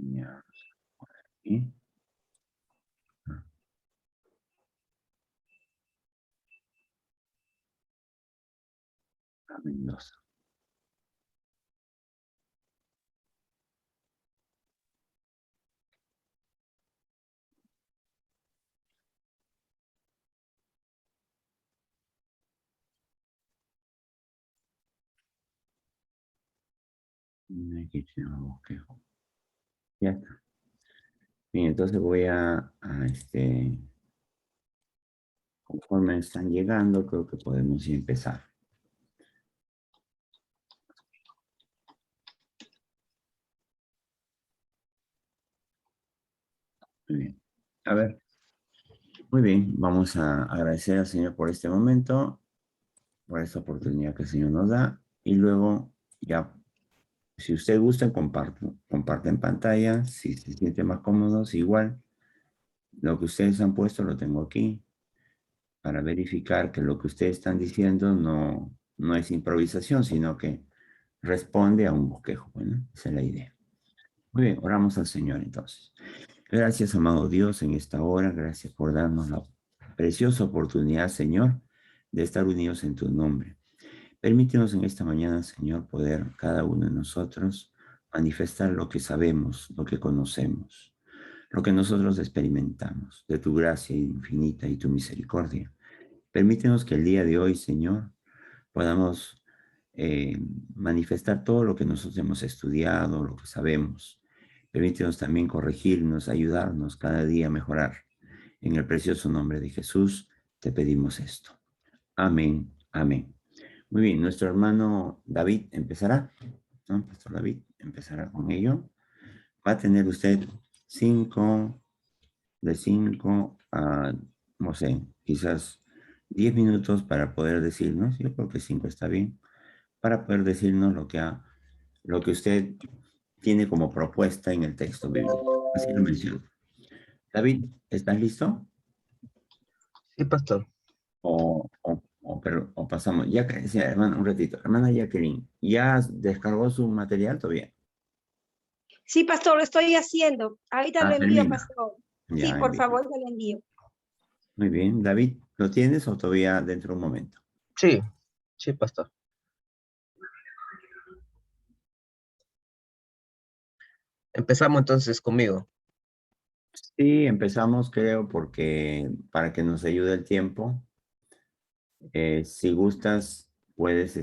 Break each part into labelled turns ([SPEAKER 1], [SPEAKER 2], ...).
[SPEAKER 1] Ya. ¿Y? Mendoza. Aquí tenemos bosquejo. Ya está. Bien, entonces voy conforme están llegando, creo que podemos ya empezar. Muy bien. A ver, muy bien, vamos a agradecer al Señor por este momento, por esta oportunidad que el Señor nos da, y luego ya, si usted gusta, comparte en pantalla, si se siente más cómodos, igual, lo que ustedes han puesto lo tengo aquí, para verificar que lo que ustedes están diciendo no es improvisación, sino que responde a un bosquejo. Bueno, esa es la idea. Muy bien, oramos al Señor entonces. Gracias, amado Dios, en esta hora. Gracias por darnos la preciosa oportunidad, Señor, de estar unidos en tu nombre. Permítenos en esta mañana, Señor, poder cada uno de nosotros manifestar lo que sabemos, lo que conocemos, lo que nosotros experimentamos, de tu gracia infinita y tu misericordia. Permítenos que el día de hoy, Señor, podamos manifestar todo lo que nosotros hemos estudiado, lo que sabemos. Permítenos también corregirnos, ayudarnos cada día a mejorar. En el precioso nombre de Jesús te pedimos esto. Amén, amén. Muy bien, nuestro hermano David empezará, ¿no? Pastor David empezará con ello. Va a tener usted de 5 a, no sé, quizás 10 minutos para poder decirnos, yo creo que 5 está bien, para poder decirnos lo que usted tiene como propuesta en el texto bíblico. Así lo menciono. David, ¿estás listo?
[SPEAKER 2] Sí, pastor.
[SPEAKER 1] Pero pasamos. Ya, sí, hermana, un ratito. Hermana Jacqueline, ¿ya descargó su material todavía?
[SPEAKER 3] Sí, pastor, lo estoy haciendo. Ahorita lo envío,
[SPEAKER 1] Termina.
[SPEAKER 3] pastor. Sí,
[SPEAKER 1] Ya,
[SPEAKER 3] por
[SPEAKER 1] envío.
[SPEAKER 3] favor, te lo envío.
[SPEAKER 1] Muy bien. David, ¿lo tienes o todavía dentro de un momento?
[SPEAKER 2] Sí, sí, pastor. Empezamos entonces conmigo.
[SPEAKER 1] Sí, empezamos, creo, porque para que nos ayude el tiempo, si gustas, puedes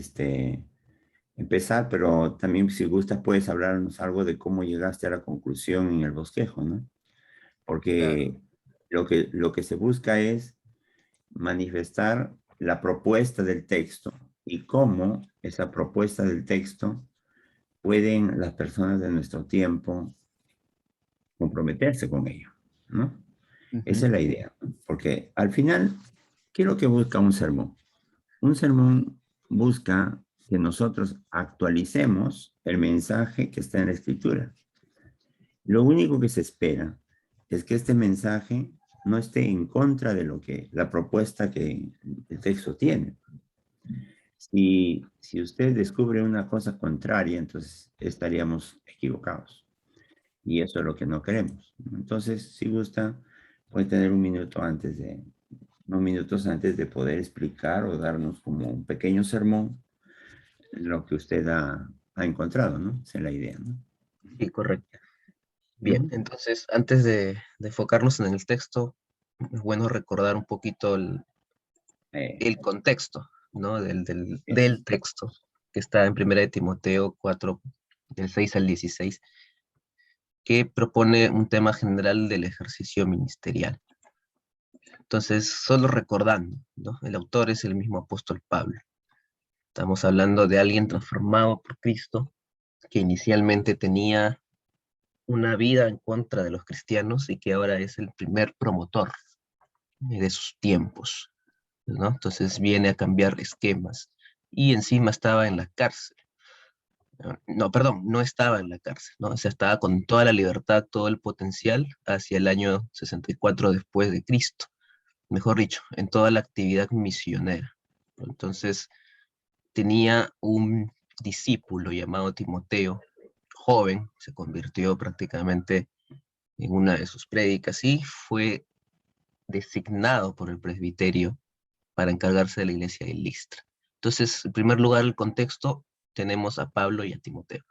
[SPEAKER 1] empezar, pero también si gustas, puedes hablarnos algo de cómo llegaste a la conclusión en el bosquejo, ¿no?
[SPEAKER 2] Claro.
[SPEAKER 1] Porque lo que se busca es manifestar la propuesta del texto y cómo esa propuesta del texto pueden las personas de nuestro tiempo comprometerse con ello, ¿no? Esa
[SPEAKER 2] Ujú.
[SPEAKER 1] es la idea, ¿no? Porque al final, ¿qué es lo que busca un sermón? Un sermón busca que nosotros actualicemos el mensaje que está en la escritura. Lo único que se espera es que este mensaje no esté en contra de lo que la propuesta que el texto tiene. Si usted descubre una cosa contraria, entonces estaríamos equivocados. Y eso es lo que no queremos, ¿no? Entonces, si gusta, puede tener unos minutos antes de poder explicar o darnos como un pequeño sermón lo que usted ha encontrado, ¿no? Esa es la idea, ¿no?
[SPEAKER 2] Sí, correcto. Bien,
[SPEAKER 1] Ujú.
[SPEAKER 2] entonces, antes de enfocarnos en el texto, es bueno recordar un poquito
[SPEAKER 1] Eh,
[SPEAKER 2] el contexto, ¿no?
[SPEAKER 1] Bien.
[SPEAKER 2] Del texto, que está en 1 Timoteo 4, del 6 al 16, que propone un tema general del ejercicio ministerial. Entonces, solo recordando, ¿no? El autor es el mismo apóstol Pablo. Estamos hablando de alguien transformado por Cristo, que inicialmente tenía una vida en contra de los cristianos y que ahora es el primer promotor de sus tiempos, ¿no? Entonces viene a cambiar esquemas y encima estaba en la cárcel. No, perdón, no estaba en la cárcel, ¿no? O sea, estaba con toda la libertad, todo el potencial hacia el año 64 después de Cristo, mejor dicho, en toda la actividad misionera. Entonces tenía un discípulo llamado Timoteo, joven, se convirtió prácticamente en una de sus prédicas y fue designado por el presbiterio para encargarse de la iglesia de Listra. Entonces, en primer lugar, el contexto, tenemos a Pablo y a Timoteo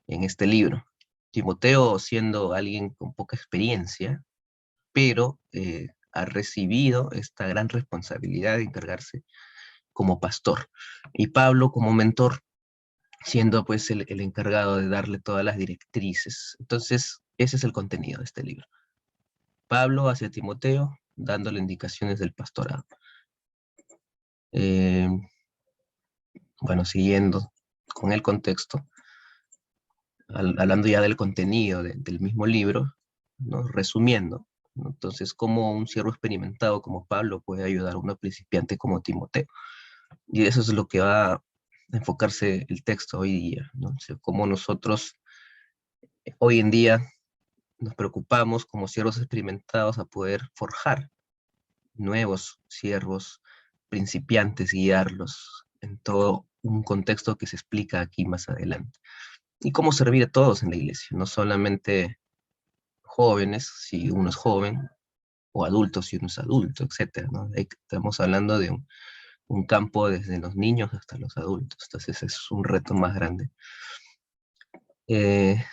[SPEAKER 2] en este libro. Timoteo siendo alguien con poca experiencia, pero ha recibido esta gran responsabilidad de encargarse como pastor. Y Pablo como mentor, siendo pues el encargado de darle todas las directrices. Entonces, ese es el contenido de este libro. Pablo hacia Timoteo, dándole indicaciones del pastorado. Bueno, siguiendo con el contexto, hablando ya del contenido del mismo libro, ¿no? Resumiendo, ¿no? Entonces, cómo un siervo experimentado como Pablo puede ayudar a un principiante como Timoteo. Y eso es lo que va a enfocarse el texto hoy día, ¿no? O sea, cómo nosotros hoy en día nos preocupamos como siervos experimentados a poder forjar nuevos siervos principiantes, guiarlos en todo un contexto que se explica aquí más adelante. Y cómo servir a todos en la iglesia, no solamente jóvenes, si uno es joven, o adultos, si uno es adulto, etc., ¿no? Estamos hablando de un campo desde los niños hasta los adultos, entonces es un reto más grande.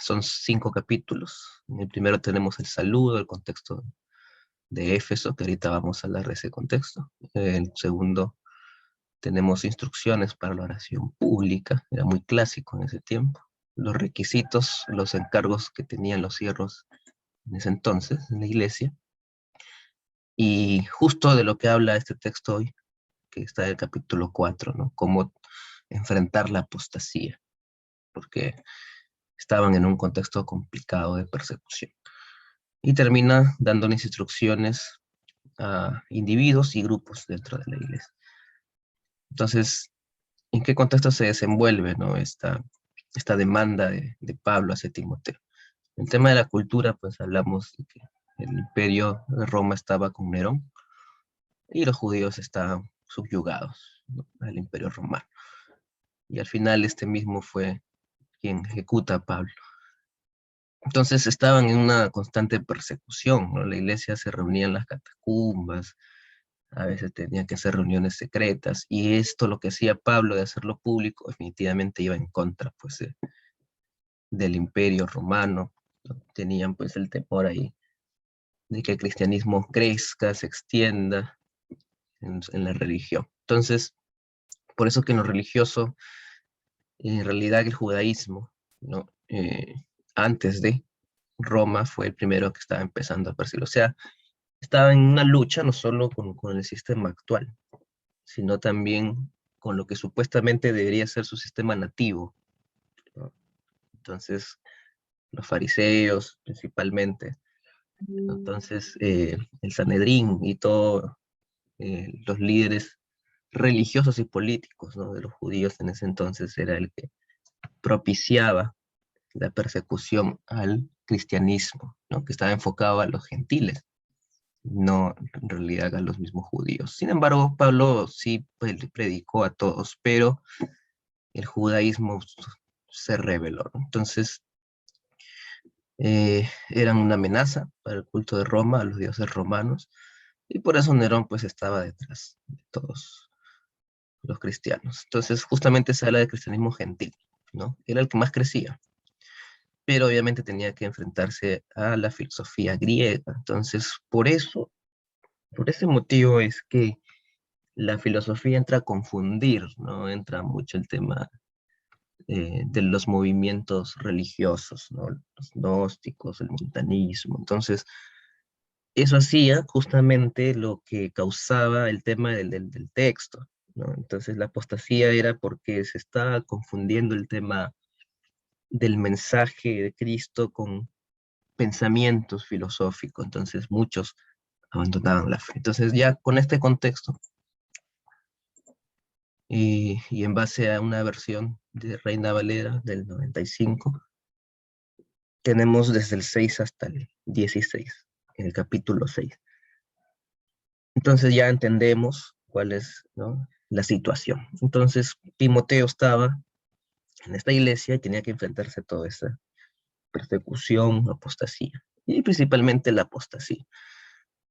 [SPEAKER 2] Son 5 capítulos. En el primero tenemos el saludo, el contexto de Éfeso, que ahorita vamos a hablar de ese contexto. El segundo tenemos instrucciones para la oración pública, era muy clásico en ese tiempo. Los requisitos, los encargos que tenían los siervos en ese entonces en la iglesia. Y justo de lo que habla este texto hoy, que está en el capítulo 4, ¿no? Cómo enfrentar la apostasía, porque estaban en un contexto complicado de persecución. Y termina dándoles instrucciones a individuos y grupos dentro de la iglesia. Entonces, ¿en qué contexto se desenvuelve, ¿no? esta demanda de Pablo hacia Timoteo? En el tema de la cultura, pues hablamos de que el imperio de Roma estaba con Nerón y los judíos estaban subyugados, ¿no? al imperio romano. Y al final este mismo fue quien ejecuta a Pablo. Entonces estaban en una constante persecución, ¿no? La iglesia se reunía en las catacumbas, a veces tenía que hacer reuniones secretas, y esto lo que hacía Pablo de hacerlo público definitivamente iba en contra, pues, del imperio romano, ¿no? Tenían pues el temor ahí de que el cristianismo crezca, se extienda en la religión. Entonces, por eso que en lo religioso, en realidad el judaísmo, ¿no? Antes de Roma fue el primero que estaba empezando a perseguir. O sea, estaba en una lucha no solo con el sistema actual, sino también con lo que supuestamente debería ser su sistema nativo, ¿no? Entonces, los fariseos principalmente, ¿no? Entonces, el Sanedrín y todos los líderes religiosos y políticos, ¿no? de los judíos en ese entonces era el que propiciaba la persecución al cristianismo, ¿no? que estaba enfocado a los gentiles, no en realidad a los mismos judíos. Sin embargo, Pablo sí predicó a todos, pero el judaísmo se rebeló. Entonces, eran una amenaza para el culto de Roma, a los dioses romanos, y por eso Nerón pues estaba detrás de todos los cristianos. Entonces, justamente se habla de cristianismo gentil, ¿no? Era el que más crecía, pero obviamente tenía que enfrentarse a la filosofía griega. Entonces, por ese motivo es que la filosofía entra a confundir, ¿no? Entra mucho el tema de los movimientos religiosos, ¿no? Los gnósticos, el montanismo. Entonces, eso hacía justamente lo que causaba el tema del texto, ¿no? Entonces, la apostasía era porque se estaba confundiendo el tema del mensaje de Cristo con pensamientos filosóficos. Entonces, muchos abandonaban la fe. Entonces, ya con este contexto, y en base a una versión de Reina Valera del 95, tenemos desde el 6 hasta el 16, en el capítulo 6. Entonces ya entendemos cuál es, ¿no? la situación. Entonces Timoteo estaba en esta iglesia y tenía que enfrentarse a todo persecución, apostasía, y principalmente la apostasía.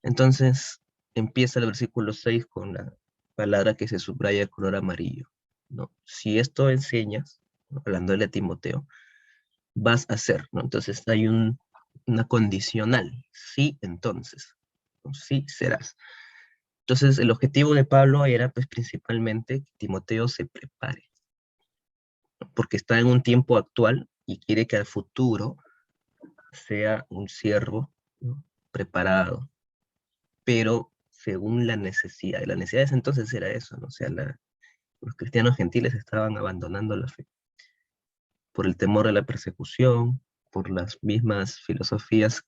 [SPEAKER 2] Entonces, empieza el versículo 6 con la palabra que se subraya de color amarillo, ¿no? Si esto enseñas, ¿no? Hablándole a Timoteo, vas a hacer, ¿no? Entonces hay una condicional, sí, entonces, ¿no? Sí serás. Entonces el objetivo de Pablo era pues principalmente que Timoteo se prepare, ¿no? Porque está en un tiempo actual y quiere que al futuro sea un siervo, ¿no? Preparado, pero según la necesidad. Y la necesidad de ese entonces era eso, ¿no? O sea, los cristianos gentiles estaban abandonando la fe por el temor a la persecución, por las mismas filosofías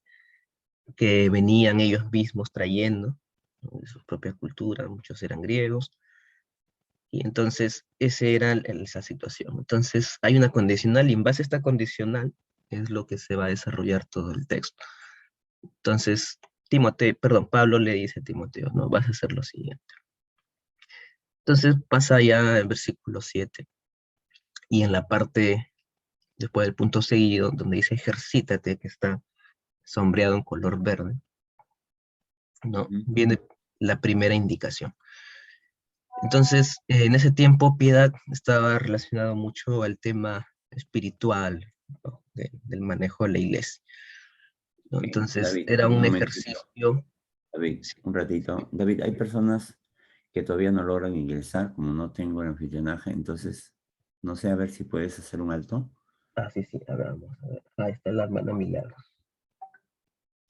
[SPEAKER 2] que venían ellos mismos trayendo, ¿no? De su propia cultura, muchos eran griegos, y entonces esa era esa situación. Entonces hay una condicional, y en base a esta condicional es lo que se va a desarrollar todo el texto. Entonces, Pablo le dice a Timoteo, no, vas a hacer lo siguiente. Entonces pasa ya el versículo 7, y en la parte, después del punto seguido, donde dice ejercítate, que está sombreado en color verde, ¿no? Viene la primera indicación. Entonces, en ese tiempo, piedad estaba relacionado mucho al tema espiritual, ¿no? Del manejo de la iglesia, ¿no? Entonces,
[SPEAKER 1] David,
[SPEAKER 2] era
[SPEAKER 1] un
[SPEAKER 2] un
[SPEAKER 1] momentito.
[SPEAKER 2] ejercicio.
[SPEAKER 1] David, un ratito. David, hay personas que todavía no logran ingresar, como no tengo el anfitrionaje, entonces, no sé, a ver si puedes hacer un alto.
[SPEAKER 2] Ah, sí, sí, ahora vamos a ver. Ahí está la hermana Milagros.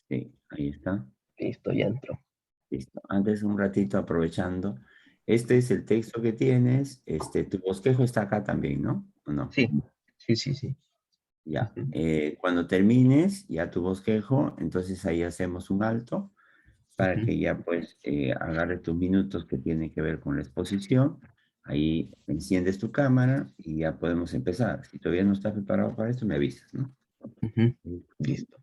[SPEAKER 1] Sí, ahí está.
[SPEAKER 2] Listo, ya entró.
[SPEAKER 1] Listo. Antes, un ratito, aprovechando. Este es el texto que tienes. Tu bosquejo está acá también, ¿no? ¿O no?
[SPEAKER 2] Sí, sí, sí, sí.
[SPEAKER 1] Ya.
[SPEAKER 2] Ujú.
[SPEAKER 1] Cuando termines ya tu bosquejo, entonces ahí hacemos un alto para
[SPEAKER 2] Ujú.
[SPEAKER 1] que ya pues agarre tus minutos que tiene que ver con la exposición. Ahí enciendes tu cámara y ya podemos empezar. Si todavía no estás preparado para esto, me avisas, ¿no?
[SPEAKER 2] Ujú. Listo.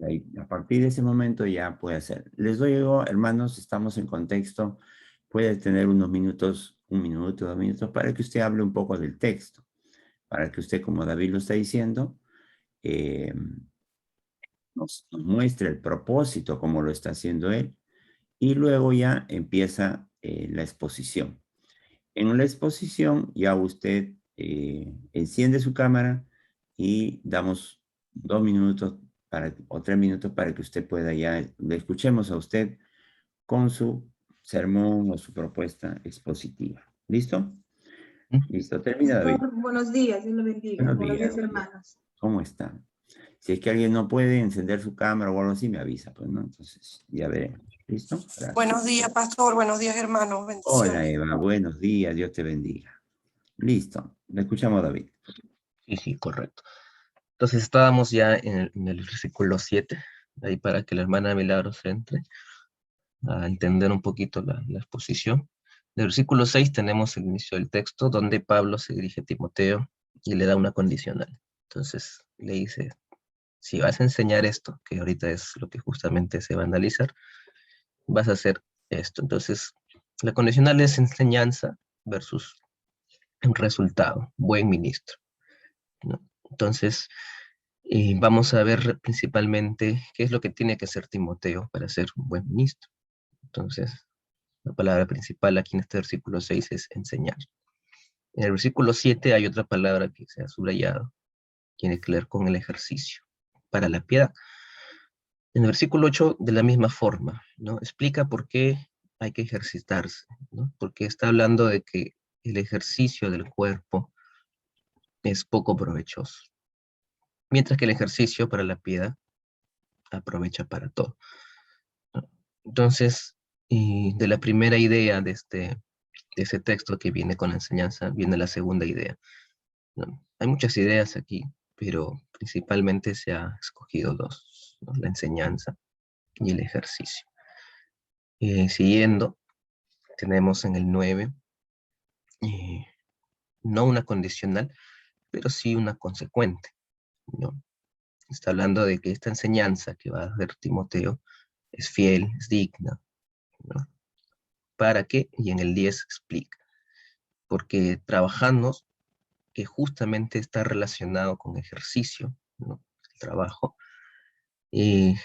[SPEAKER 1] Ahí, a partir de ese momento ya puede hacer. Les doy, hermanos, estamos en contexto. Puede tener unos minutos, 1 minuto, 2 minutos, para que usted hable un poco del texto, para que usted, como David lo está diciendo, eh, nos muestre el propósito como lo está haciendo él, y luego ya empieza la exposición. En la exposición ya usted enciende su cámara y damos 2 minutos o 3 minutos para que usted pueda ya, le escuchemos a usted con su sermón o su propuesta expositiva. ¿Listo?
[SPEAKER 2] Ujú.
[SPEAKER 1] Listo, termina David.
[SPEAKER 4] Pastor, buenos días, Dios lo bendiga.
[SPEAKER 1] Buenos
[SPEAKER 4] Buenos
[SPEAKER 1] días.
[SPEAKER 4] días, hermanos.
[SPEAKER 1] ¿Cómo están? Si es que alguien no puede encender su cámara o algo así, me avisa, pues, ¿no? Entonces, ya veremos. ¿Listo? Gracias.
[SPEAKER 4] Buenos días, pastor. Buenos días, hermanos.
[SPEAKER 1] Hola,
[SPEAKER 4] Bendiciones.
[SPEAKER 1] Eva. Buenos días. Dios te bendiga. Listo. Le escuchamos, David.
[SPEAKER 2] Sí, sí, correcto. Entonces estábamos ya en el versículo 7, ahí para que la hermana Milagros entre a entender un poquito la exposición. En el versículo 6 tenemos el inicio del texto, donde Pablo se dirige a Timoteo y le da una condicional. Entonces le dice, si vas a enseñar esto, que ahorita es lo que justamente se va a analizar, vas a hacer esto. Entonces, la condicional es enseñanza versus un resultado, buen ministro, ¿no? Entonces, vamos a ver principalmente qué es lo que tiene que hacer Timoteo para ser un buen ministro. Entonces, la palabra principal aquí en este versículo 6 es enseñar. En el versículo 7 hay otra palabra que se ha subrayado, tiene que ver con el ejercicio para la piedad. En el versículo 8, de la misma forma, ¿no? Explica por qué hay que ejercitarse, ¿no? Porque está hablando de que el ejercicio del cuerpo es poco provechoso, mientras que el ejercicio para la piedad aprovecha para todo, ¿no? Entonces, de la primera idea de ese texto que viene con la enseñanza, viene la segunda idea, ¿no? Hay muchas ideas aquí, pero principalmente se ha escogido dos, ¿no? La enseñanza y el ejercicio. Siguiendo, tenemos en el 9, eh, no una condicional, pero sí una consecuente, ¿no? Está hablando de que esta enseñanza que va a dar Timoteo es fiel, es digna, ¿no? ¿Para qué? Y en el 10 explica, porque trabajando, que justamente está relacionado con ejercicio, ¿no? trabajo, y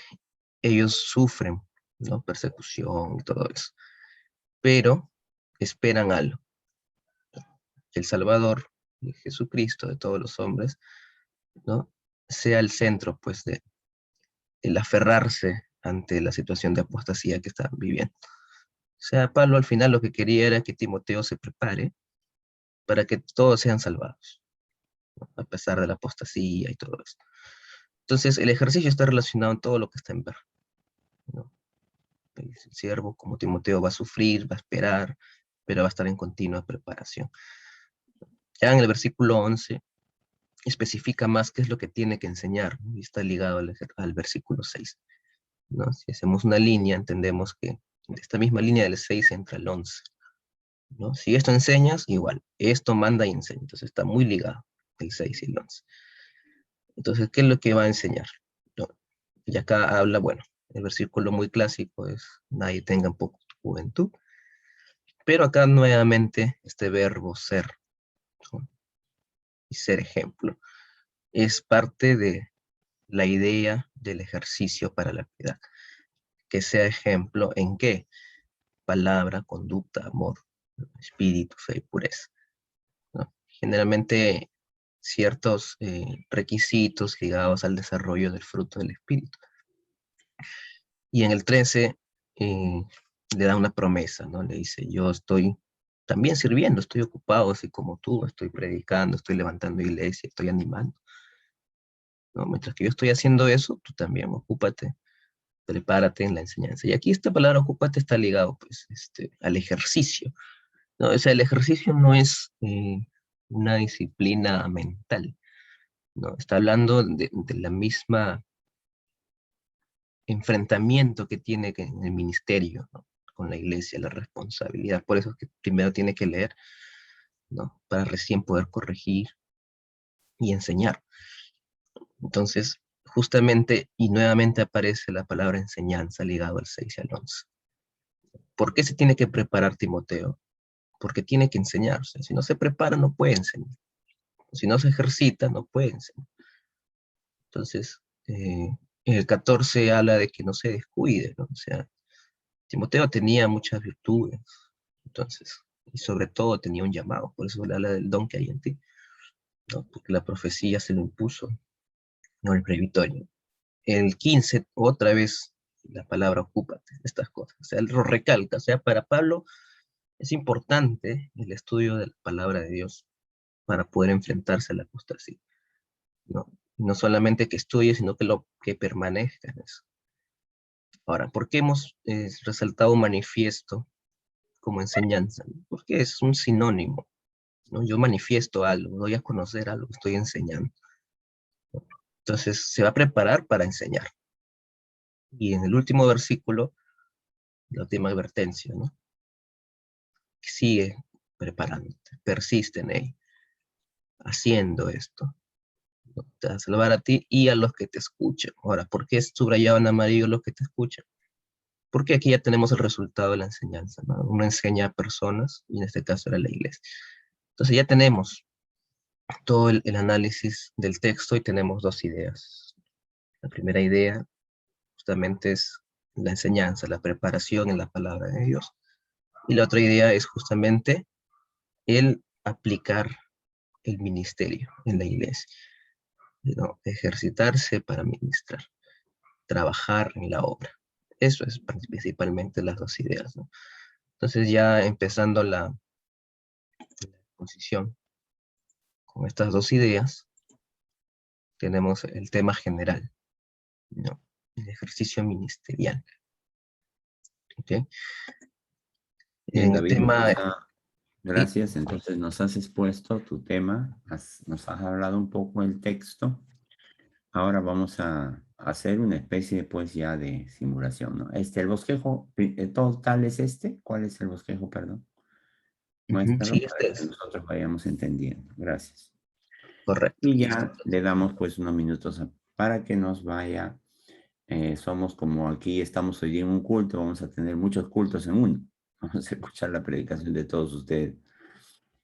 [SPEAKER 2] ellos sufren, ¿no? Persecución y todo eso, pero esperan algo. El Salvador, Jesucristo de todos los hombres, ¿no? Sea el centro, pues, de el aferrarse ante la situación de apostasía que estaban viviendo. O sea, Pablo al final lo que quería era que Timoteo se prepare para que todos sean salvados, ¿no? A pesar de la apostasía y todo eso. Entonces, el ejercicio está relacionado en todo lo que está en ver, ¿no? El siervo, como Timoteo, va a sufrir, va a esperar, pero va a estar en continua preparación. Ya en el versículo 11 especifica más qué es lo que tiene que enseñar, ¿no? Y está ligado al versículo 6, ¿no? Si hacemos una línea, entendemos que de esta misma línea del 6 entra el 11, ¿no? Si esto enseñas, igual, esto manda y enseña, entonces está muy ligado el 6 y el 11. Entonces, ¿qué es lo que va a enseñar? ¿No? Y acá habla, bueno, el versículo muy clásico es, nadie tenga un poco tu juventud, pero acá nuevamente este verbo ser, ¿no? Y ser ejemplo, es parte de la idea del ejercicio para la piedad, que sea ejemplo en qué, palabra, conducta, amor, espíritu, fe y pureza, ¿no? Generalmente ciertos requisitos ligados al desarrollo del fruto del espíritu. Y en el 13 le da una promesa, ¿no? Le dice, yo estoy también sirviendo, estoy ocupado así como tú, estoy predicando, estoy levantando iglesia, estoy animando, ¿no? Mientras que yo estoy haciendo eso, tú también ocúpate, prepárate en la enseñanza. Y aquí esta palabra ocúpate está ligado, pues, al ejercicio, ¿no? O sea, el ejercicio no es una disciplina mental, ¿no? Está hablando de la misma enfrentamiento que tiene en el ministerio, ¿no? Con la iglesia, la responsabilidad. Por eso es que primero tiene que leer, ¿no? Para recién poder corregir y enseñar. Entonces, justamente y nuevamente aparece la palabra enseñanza ligado al 6 y al 11. ¿Por qué se tiene que preparar Timoteo? Porque tiene que enseñarse. Si no se prepara, no puede enseñar. Si no se ejercita, no puede enseñar. Entonces, el 14 habla de que no se descuide, ¿no? O sea, Timoteo tenía muchas virtudes, entonces, y sobre todo tenía un llamado, por eso le habla del don que hay en ti, ¿no? Porque la profecía se lo impuso, no el previtorio. El 15, otra vez, la palabra ocúpate, estas cosas, o sea, él lo recalca, o sea, para Pablo es importante el estudio de la palabra de Dios para poder enfrentarse a la apostasía, ¿no? No solamente que estudie, sino que permanezca en eso. Ahora, ¿por qué hemos resaltado manifiesto como enseñanza? Porque es un sinónimo, ¿no? Yo manifiesto algo, doy a conocer algo, estoy enseñando. Entonces, se va a preparar para enseñar. Y en el último versículo, la última advertencia, ¿no? Sigue preparándote, persiste en ello, haciendo esto, ¿no? Te va a salvar a ti y a los que te escuchan. Ahora, ¿por qué es subrayado en amarillo los que te escuchan? Porque aquí ya tenemos el resultado de la enseñanza, ¿no? Uno enseña a personas, y en este caso era la iglesia. Entonces ya tenemos todo el análisis del texto y tenemos dos ideas. La primera idea justamente es la enseñanza, la preparación en la palabra de Dios. Y la otra idea es justamente el aplicar el ministerio en la iglesia, ¿no? Ejercitarse para ministrar, trabajar en la obra. Eso es principalmente las dos ideas, ¿no? Entonces ya empezando la exposición con estas dos ideas, tenemos el tema general, ¿no? El ejercicio ministerial. ¿Okay?
[SPEAKER 1] Bien,
[SPEAKER 2] En el
[SPEAKER 1] David,
[SPEAKER 2] tema, sí,
[SPEAKER 1] gracias. Entonces nos has expuesto tu tema, nos has hablado un poco el texto. Ahora vamos a hacer una especie, pues, ya de simulación, ¿no? El bosquejo total es este. ¿Cuál es el bosquejo, perdón?
[SPEAKER 2] sí,
[SPEAKER 1] Muéstralo para
[SPEAKER 2] este
[SPEAKER 1] que
[SPEAKER 2] es
[SPEAKER 1] nosotros vayamos entendiendo. Gracias.
[SPEAKER 2] correcto,
[SPEAKER 1] Y
[SPEAKER 2] listo.
[SPEAKER 1] ya le damos, pues, unos minutos para que nos vaya. Somos como aquí estamos hoy en un culto, vamos a tener muchos cultos en uno. Vamos a escuchar la predicación de todos ustedes.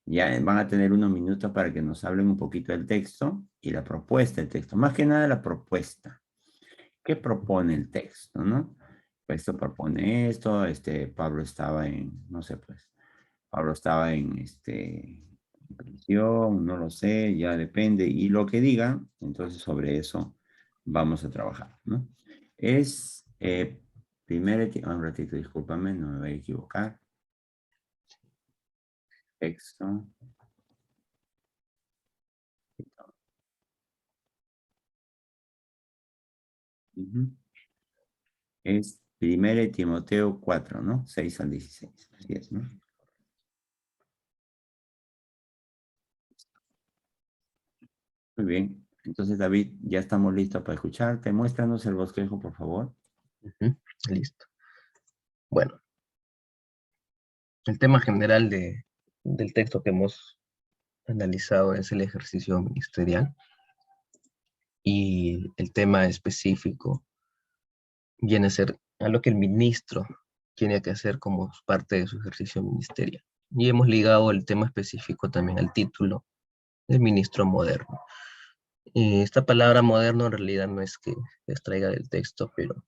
[SPEAKER 1] Ya van a tener unos minutos para que nos hablen un poquito del texto y la propuesta del texto. Más que nada la propuesta. ¿Qué propone el texto, no? Pues esto propone esto, Pablo estaba en, no sé, pues, Pablo estaba en prisión, no lo sé, ya depende, y lo que digan, entonces sobre eso vamos a trabajar, ¿no? Es, un ratito, discúlpame, no me voy a equivocar. Texto. Ujú. Es 1 Timoteo 4, ¿no? 6 al 16. Así es, ¿no? Muy bien. Entonces, David, ya estamos listos para escucharte. Muéstranos el bosquejo, por favor.
[SPEAKER 2] Ujú, listo. Bueno, el tema general del texto que hemos analizado es el ejercicio ministerial y el tema específico viene a ser a lo que el ministro tiene que hacer como parte de su ejercicio ministerial. Y hemos ligado el tema específico también al título del ministro moderno. Y esta palabra moderno en realidad no es que se extraiga del texto, pero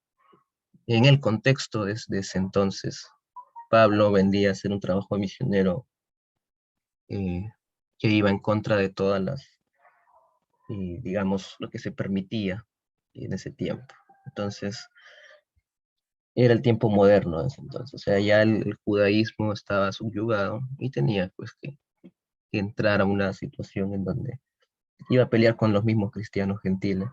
[SPEAKER 2] en el contexto de ese entonces, Pablo vendría a hacer un trabajo misionero eh, que iba en contra de todas las, digamos, lo que se permitía en ese tiempo. Entonces, era el tiempo moderno en ese entonces, o sea, ya el judaísmo estaba subyugado y tenía pues que entrar a una situación en donde iba a pelear con los mismos cristianos gentiles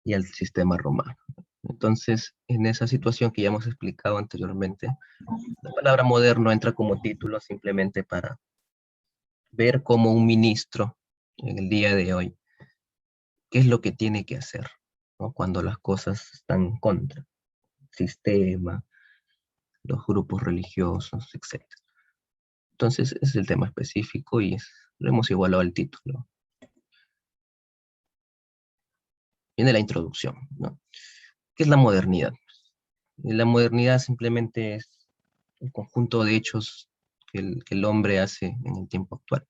[SPEAKER 2] y al sistema romano. Entonces, en esa situación que ya hemos explicado anteriormente, la palabra moderno entra como título simplemente para ver cómo un ministro en el día de hoy, qué es lo que tiene que hacer, ¿no? Cuando las cosas están en contra, el sistema, los grupos religiosos, etc. Entonces, ese es el tema específico y lo hemos igualado al título. Viene la introducción, ¿no? ¿Qué es la modernidad? La modernidad simplemente es el conjunto de hechos que el hombre hace en el tiempo actual.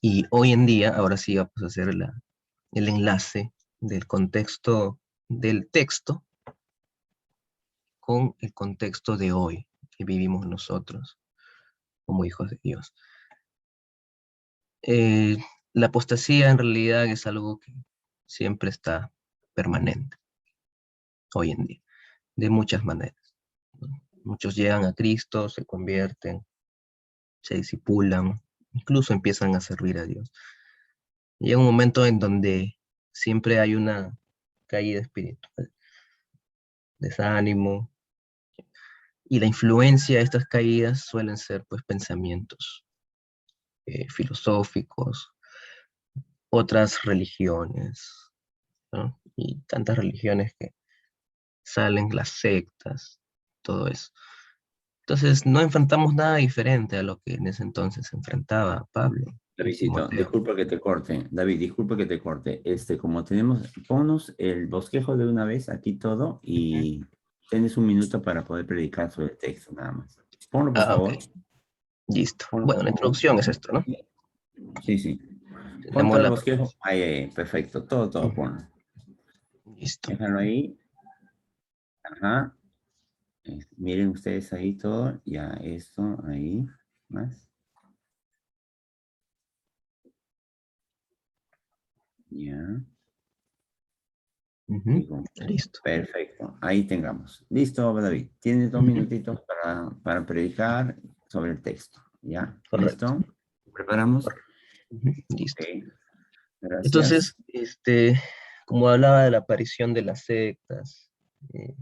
[SPEAKER 2] Y hoy en día, ahora sí vamos a hacer el enlace del contexto del texto con el contexto de hoy que vivimos nosotros como hijos de Dios. Eh, la apostasía en realidad es algo que siempre está permanente hoy en día, de muchas maneras, ¿no? Muchos llegan a Cristo, se convierten, se disipulan, incluso empiezan a servir a Dios. Llega un momento en donde siempre hay una caída espiritual, desánimo, y la influencia de estas caídas suelen ser pues pensamientos filosóficos, otras religiones, ¿no? Y tantas religiones que salen, las sectas, todo eso. Entonces no enfrentamos nada diferente a lo que en ese entonces enfrentaba Pablo y
[SPEAKER 1] Davidcito,
[SPEAKER 2] Timoteo.
[SPEAKER 1] disculpa que te corte. David, disculpa que te corte. Como tenemos, ponnos el bosquejo de una vez aquí todo y tienes un minuto para poder predicar sobre el texto, nada más. Ponlo, por
[SPEAKER 2] Ah, ok,
[SPEAKER 1] favor.
[SPEAKER 2] listo.
[SPEAKER 1] Ponlo,
[SPEAKER 2] Bueno,
[SPEAKER 1] por
[SPEAKER 2] la
[SPEAKER 1] favor.
[SPEAKER 2] introducción es esto, ¿no?
[SPEAKER 1] Sí, sí. Pon
[SPEAKER 2] Tenemos
[SPEAKER 1] todo el
[SPEAKER 2] la
[SPEAKER 1] bosquejo.
[SPEAKER 2] propuesta.
[SPEAKER 1] Ahí, ahí, perfecto. Todo, ponlo.
[SPEAKER 2] Listo.
[SPEAKER 1] Déjalo ahí. Ajá. Miren ustedes ahí todo. Ya, esto, ahí. Más. Ya.
[SPEAKER 2] Ujú,
[SPEAKER 1] Y completo.
[SPEAKER 2] listo.
[SPEAKER 1] Perfecto. Ahí tengamos. Listo, David. Tienes 2 minutitos para predicar sobre el texto. ¿Ya?
[SPEAKER 2] Correcto.
[SPEAKER 1] ¿Listo? ¿Preparamos?
[SPEAKER 2] Ujú,
[SPEAKER 1] Ok.
[SPEAKER 2] listo.
[SPEAKER 1] Gracias.
[SPEAKER 2] Entonces, como hablaba de la aparición de las sectas eh,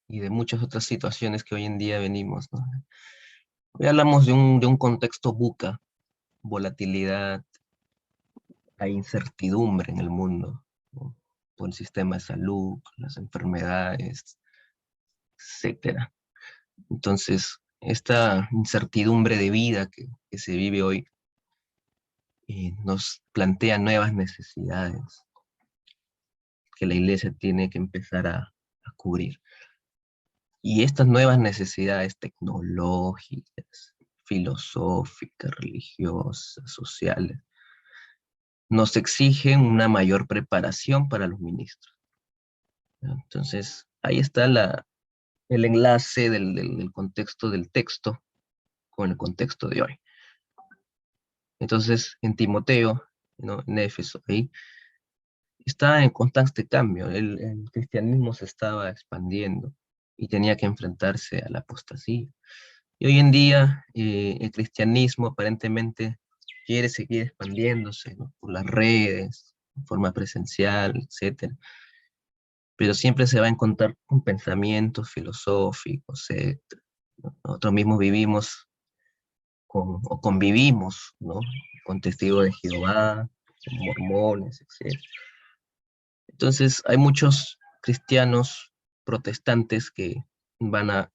[SPEAKER 2] y de muchas otras situaciones que hoy en día venimos, ¿no? Hoy hablamos de un contexto buca, volatilidad, hay incertidumbre en el mundo, ¿no? Por el sistema de salud, las enfermedades, etcétera. Entonces, esta incertidumbre de vida que se vive hoy nos plantea nuevas necesidades que la iglesia tiene que empezar a cubrir. Y estas nuevas necesidades tecnológicas, filosóficas, religiosas, sociales, nos exigen una mayor preparación para los ministros. Entonces, ahí está el enlace del contexto del texto con el contexto de hoy. Entonces, en Timoteo, ¿no? En Éfeso, ahí está en constante cambio. El cristianismo se estaba expandiendo y tenía que enfrentarse a la apostasía. Y hoy en día, el cristianismo aparentemente quiere seguir expandiéndose, ¿no? Por las redes, de forma presencial, etcétera. Pero siempre se va a encontrar con pensamientos filosóficos, etcétera, ¿no? Nosotros mismos vivimos o convivimos, ¿no? Con testigos de Jehová, con mormones, etc. Entonces, hay muchos cristianos protestantes que van a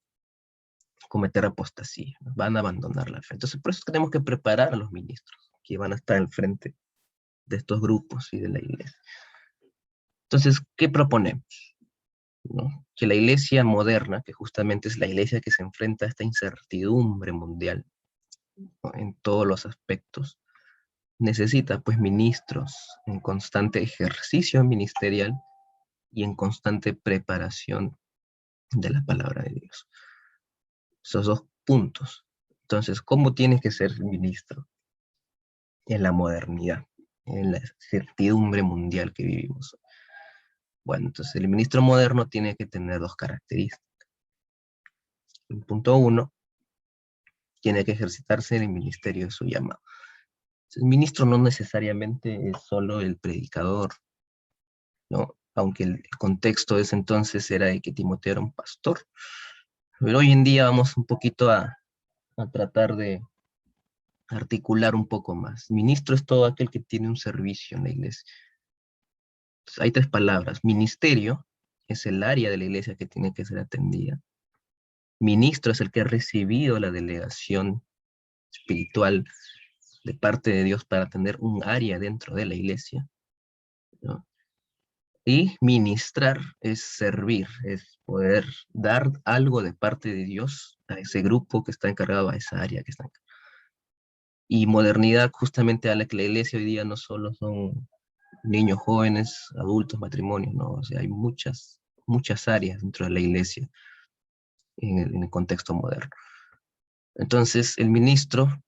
[SPEAKER 2] cometer apostasía, ¿no? Van a abandonar la fe. Entonces, por eso tenemos que preparar a los ministros que van a estar al frente de estos grupos y de la iglesia. Entonces, ¿qué proponemos? ¿No? Que la iglesia moderna, que justamente es la iglesia que se enfrenta a esta incertidumbre mundial, ¿no? En todos los aspectos, necesita pues ministros en constante ejercicio ministerial y en constante preparación de la palabra de Dios. Esos dos puntos. Entonces, ¿cómo tiene que ser el ministro? En la modernidad, en la certidumbre mundial que vivimos. Bueno, entonces el ministro moderno tiene que tener dos características. El punto 1, tiene que ejercitarse en el ministerio de su llamado. El ministro no necesariamente es solo el predicador, ¿no? Aunque el contexto de ese entonces era de que Timoteo era un pastor. Pero hoy en día vamos un poquito a tratar de articular un poco más. Ministro es todo aquel que tiene un servicio en la iglesia. Entonces, hay tres palabras. Ministerio es el área de la iglesia que tiene que ser atendida. Ministro es el que ha recibido la delegación espiritual de parte de Dios para atender un área dentro de la iglesia, ¿no? Y ministrar es servir, es poder dar algo de parte de Dios a ese grupo que está encargado, a esa área que está encargado. Y modernidad justamente a la que la iglesia hoy día no solo son niños, jóvenes, adultos, matrimonios, ¿no? O sea, hay muchas áreas dentro de la iglesia en el contexto moderno. Entonces, el ministro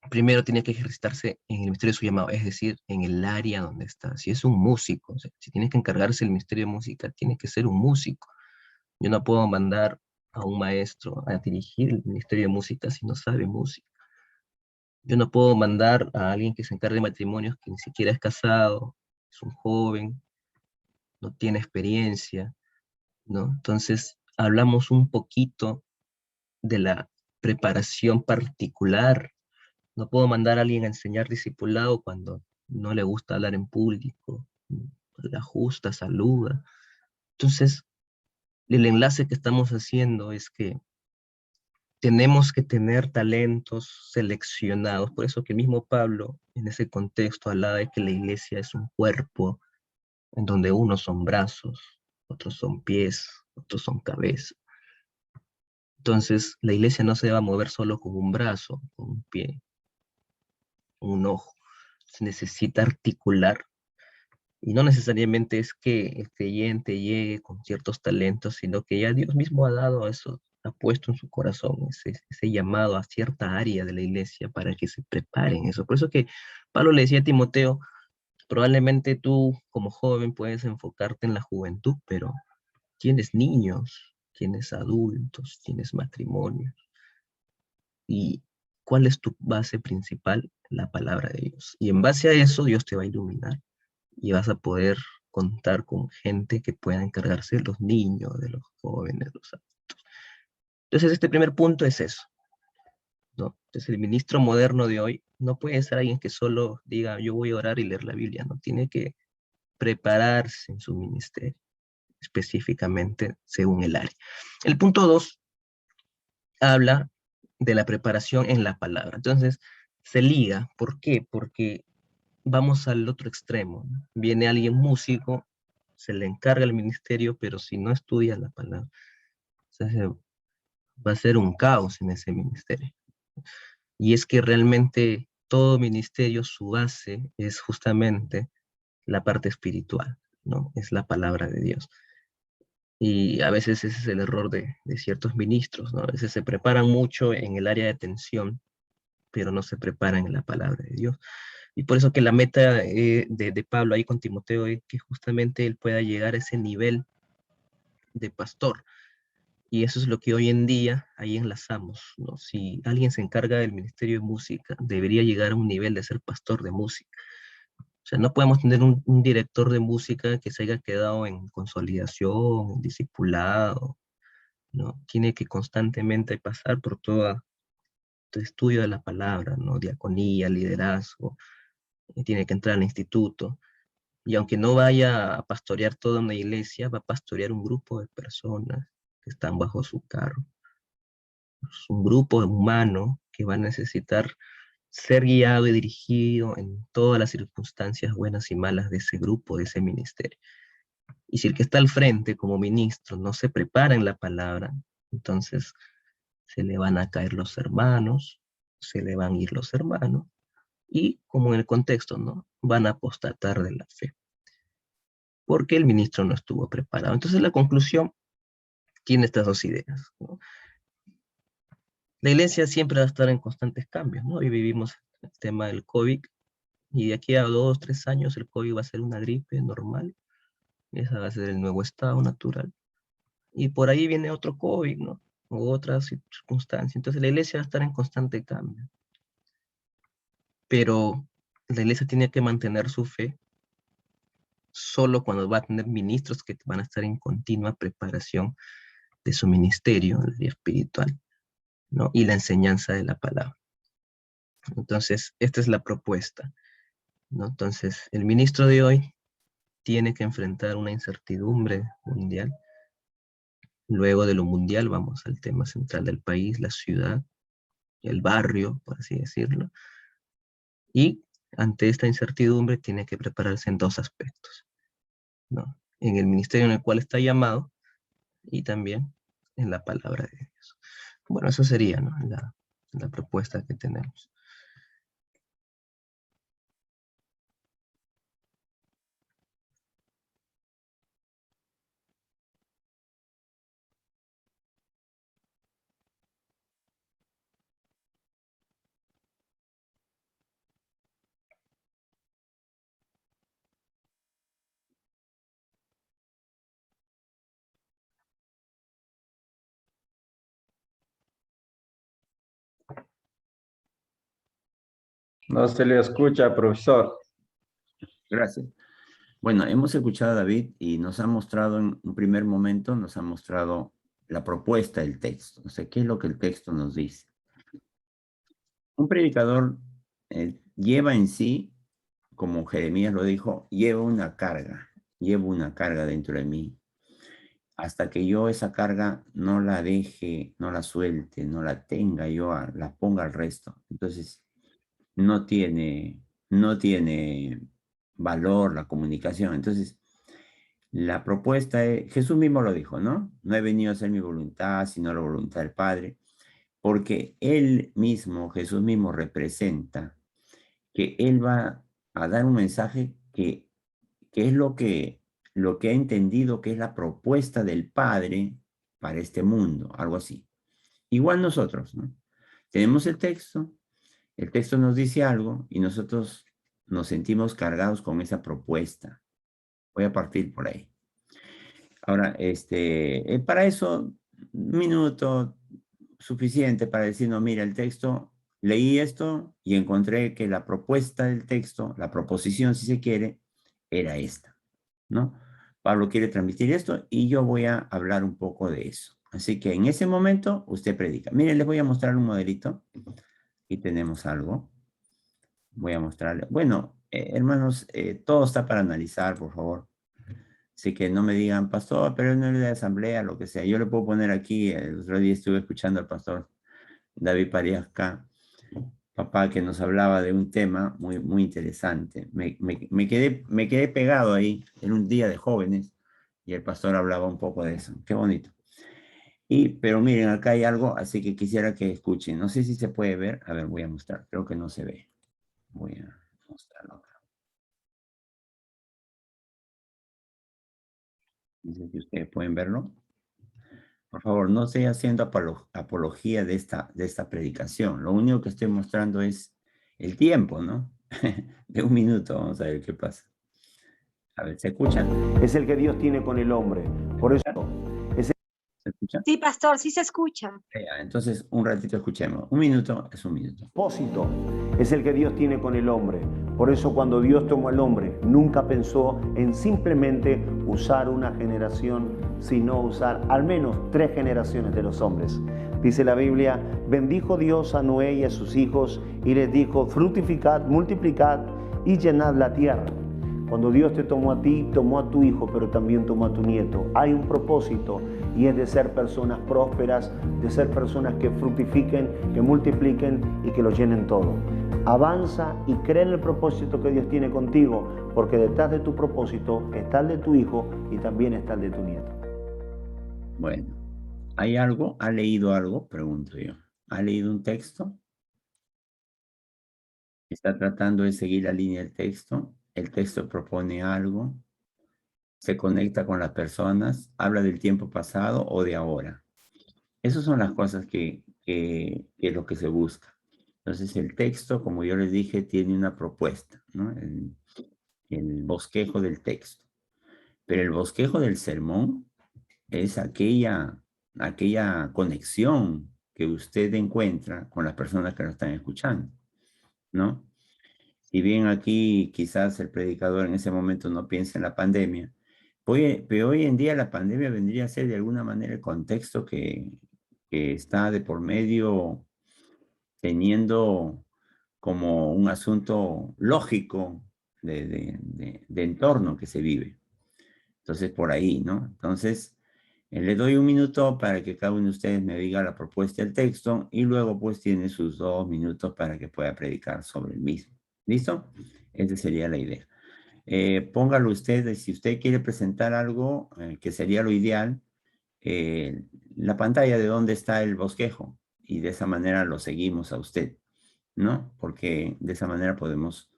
[SPEAKER 2] primero tiene que ejercitarse en el ministerio de su llamado, es decir, en el área donde está. Si es un músico, o sea, si tiene que encargarse del ministerio de música, tiene que ser un músico. Yo no puedo mandar a un maestro a dirigir el ministerio de música si no sabe música. Yo no puedo mandar a alguien que se encargue de matrimonios que ni siquiera es casado, es un joven, no tiene experiencia, ¿no? Entonces, hablamos un poquito de la preparación particular. No puedo mandar a alguien a enseñar discipulado cuando no le gusta hablar en público, le ajusta, saluda. Entonces, el enlace que estamos haciendo es que tenemos que tener talentos seleccionados. Por eso que el mismo Pablo, en ese contexto, hablaba de que la iglesia es un cuerpo en donde unos son brazos, otros son pies, otros son cabeza. Entonces, la iglesia no se va a mover solo con un brazo, con un pie, un ojo. Se necesita articular. Y no necesariamente es que el creyente llegue con ciertos talentos, sino que ya Dios mismo ha dado eso, ha puesto en su corazón ese llamado a cierta área de la iglesia para que se preparen eso. Por eso que Pablo le decía a Timoteo, probablemente tú como joven puedes enfocarte en la juventud, pero tienes niños, tienes adultos, tienes matrimonios. ¿Y cuál es tu base principal? La palabra de Dios. Y en base a eso Dios te va a iluminar y vas a poder contar con gente que pueda encargarse de los niños, de los jóvenes, de los adultos. Entonces, este primer punto es eso, ¿no? Entonces, el ministro moderno de hoy no puede ser alguien que solo diga, yo voy a orar y leer la Biblia, ¿no? Tiene que prepararse en su ministerio, específicamente según el área. El punto 2 habla de la preparación en la palabra. Entonces, se liga. ¿Por qué? Porque vamos al otro extremo, ¿no? Viene alguien músico, se le encarga el ministerio, pero si no estudia la palabra, entonces va a ser un caos en ese ministerio. Y es que realmente todo ministerio, su base es justamente la parte espiritual, ¿no? Es la palabra de Dios. Y a veces ese es el error de ciertos ministros, ¿no? A veces se preparan mucho en el área de atención, pero no se preparan en la palabra de Dios. Y por eso que la meta de Pablo ahí con Timoteo es que justamente él pueda llegar a ese nivel de pastor. Y eso es lo que hoy en día ahí enlazamos, ¿no? Si alguien se encarga del ministerio de música, debería llegar a un nivel de ser pastor de música. O sea, no podemos tener un director de música que se haya quedado en consolidación, en discipulado, ¿no? Tiene que constantemente pasar por todo el estudio de la palabra, ¿no? Diaconía, liderazgo, tiene que entrar al instituto. Y aunque no vaya a pastorear toda una iglesia, va a pastorear un grupo de personas que están bajo su cargo. Es un grupo humano que va a necesitar ser guiado y dirigido en todas las circunstancias buenas y malas de ese grupo, de ese ministerio. Y si el que está al frente como ministro no se prepara en la palabra, entonces se le van a caer los hermanos, se le van a ir los hermanos, y como en el contexto, ¿no? Van a apostatar de la fe, porque el ministro no estuvo preparado. Entonces la conclusión tiene estas dos ideas, ¿no? La iglesia siempre va a estar en constantes cambios, ¿no? Hoy vivimos el tema del COVID, y de aquí a 2, 3 años el COVID va a ser una gripe normal, esa va a ser el nuevo estado natural, y por ahí viene otro COVID, ¿no? O otras circunstancias. Entonces la iglesia va a estar en constante cambio, pero la iglesia tiene que mantener su fe solo cuando va a tener ministros que van a estar en continua preparación de su ministerio, el área espiritual, ¿no? Y la enseñanza de la palabra. Entonces, esta es la propuesta, ¿no? Entonces, el ministro de hoy tiene que enfrentar una incertidumbre mundial. Luego de lo mundial vamos al tema central del país, la ciudad, el barrio, por así decirlo. Y ante esta incertidumbre tiene que prepararse en dos aspectos, ¿no? En el ministerio en el cual está llamado y también en la palabra de Dios. Bueno, eso sería, ¿no? la propuesta que tenemos.
[SPEAKER 5] No se le escucha, profesor.
[SPEAKER 1] Gracias. Bueno, hemos escuchado a David y nos ha mostrado en un primer momento, nos ha mostrado la propuesta del texto. O sea, ¿qué es lo que el texto nos dice? Un predicador lleva en sí, como Jeremías lo dijo, lleva una carga dentro de mí. Hasta que yo esa carga no la deje, no la suelte, no la tenga, la ponga al resto. Entonces, no tiene valor la comunicación. Entonces, la propuesta es, Jesús mismo lo dijo, ¿no? No he venido a hacer mi voluntad, sino la voluntad del Padre, porque Él mismo, Jesús mismo representa que Él va a dar un mensaje que es lo que ha entendido que es la propuesta del Padre para este mundo, algo así. Igual nosotros, ¿no? Tenemos el texto nos dice algo y nosotros nos sentimos cargados con esa propuesta. Voy a partir por ahí. Ahora, para eso, un minuto suficiente para decir, no, mira, el texto, leí esto y encontré que la propuesta del texto, la proposición, si se quiere, era esta, ¿no? Pablo quiere transmitir esto y yo voy a hablar un poco de eso. Así que en ese momento usted predica. Miren, les voy a mostrar un modelito. Aquí tenemos algo. Voy a mostrarle. Bueno, hermanos, todo está para analizar, por favor. Así que no me digan, pastor, pero no es de asamblea, lo que sea. Yo le puedo poner aquí, el otro día estuve escuchando al pastor David Pariasca, papá, que nos hablaba de un tema muy, muy interesante. Me quedé pegado ahí en un día de jóvenes y el pastor hablaba un poco de eso. Qué bonito. Pero miren, acá hay algo, así que quisiera que escuchen. No sé si se puede ver. A ver, voy a mostrar. Creo que no se ve. Voy a mostrarlo acá. Dice que ustedes pueden verlo. Por favor, no estoy haciendo apología de esta predicación. Lo único que estoy mostrando es el tiempo, ¿no? De un minuto. Vamos a ver qué pasa. A ver, ¿se escucha?
[SPEAKER 6] Es el que Dios tiene con el hombre. Por eso,
[SPEAKER 1] ¿Se escucha?
[SPEAKER 3] Sí, pastor, sí se escucha.
[SPEAKER 1] Ya, entonces, un ratito escuchemos. Un minuto es un minuto.
[SPEAKER 6] propósito es el que Dios tiene con el hombre. Por eso cuando Dios tomó al hombre, nunca pensó en simplemente usar una generación, sino usar al menos 3 generaciones de los hombres. Dice la Biblia, bendijo Dios a Noé y a sus hijos y les dijo, fructificad, multiplicad y llenad la tierra. Cuando Dios te tomó a ti, tomó a tu hijo, pero también tomó a tu nieto. Hay un propósito y es de ser personas prósperas, de ser personas que fructifiquen, que multipliquen y que lo llenen todo. Avanza y cree en el propósito que Dios tiene contigo, porque detrás de tu propósito está el de tu hijo y también está el de tu nieto.
[SPEAKER 1] Bueno, ¿hay algo? ¿Ha leído algo? Pregunto yo. ¿Ha leído un texto? ¿Está tratando de seguir la línea del texto? ¿El texto propone algo? ¿Se conecta con las personas? ¿Habla del tiempo pasado o de ahora? Esas son las cosas que es lo que se busca. Entonces, el texto, como yo les dije, tiene una propuesta, ¿no? El bosquejo del texto. Pero el bosquejo del sermón es aquella conexión que usted encuentra con las personas que lo están escuchando, ¿no? Si bien aquí quizás el predicador en ese momento no piensa en la pandemia, pero hoy en día la pandemia vendría a ser de alguna manera el contexto que está de por medio teniendo como un asunto lógico de entorno que se vive. Entonces, por ahí, ¿no? Entonces, le doy un minuto para que cada uno de ustedes me diga la propuesta del texto y luego pues tiene sus 2 minutos para que pueda predicar sobre el mismo. ¿Listo? Esa sería la idea. Póngalo usted, si usted quiere presentar algo, que sería lo ideal, la pantalla de dónde está el bosquejo y de esa manera lo seguimos a usted, ¿no? Porque de esa manera podemos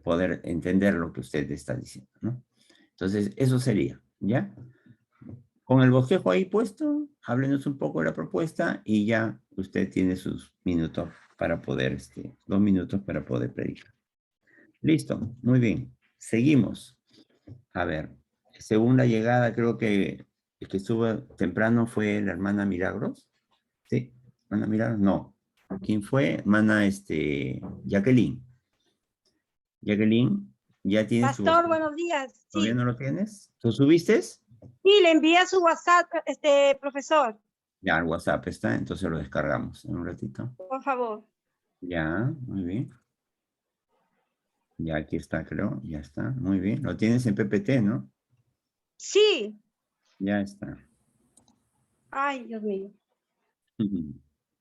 [SPEAKER 1] poder entender lo que usted está diciendo, ¿no? Entonces, eso sería, ¿ya? Con el bosquejo ahí puesto, háblenos un poco de la propuesta y ya usted tiene sus minutos para poder, 2 minutos para poder predicar. Listo, muy bien. Seguimos. A ver, según la llegada, creo que el que estuvo temprano fue la hermana Milagros. ¿Sí? ¿Hermana Milagros? No. ¿Quién fue? Hermana, Jacqueline. Jacqueline, ¿ya tienes tu
[SPEAKER 3] Pastor,
[SPEAKER 1] bosquejo?
[SPEAKER 3] buenos días.
[SPEAKER 1] ¿Todavía
[SPEAKER 3] Sí,
[SPEAKER 1] no lo tienes? ¿Tú subiste?
[SPEAKER 3] sí, le envié a su WhatsApp, profesor,
[SPEAKER 1] Ya, el WhatsApp está, entonces lo descargamos en un ratito.
[SPEAKER 3] por favor.
[SPEAKER 1] Ya, muy bien. Ya aquí está, creo. Ya está, muy bien. Lo tienes en PPT, ¿no?
[SPEAKER 3] Sí.
[SPEAKER 1] Ya está.
[SPEAKER 3] Ay, Dios mío.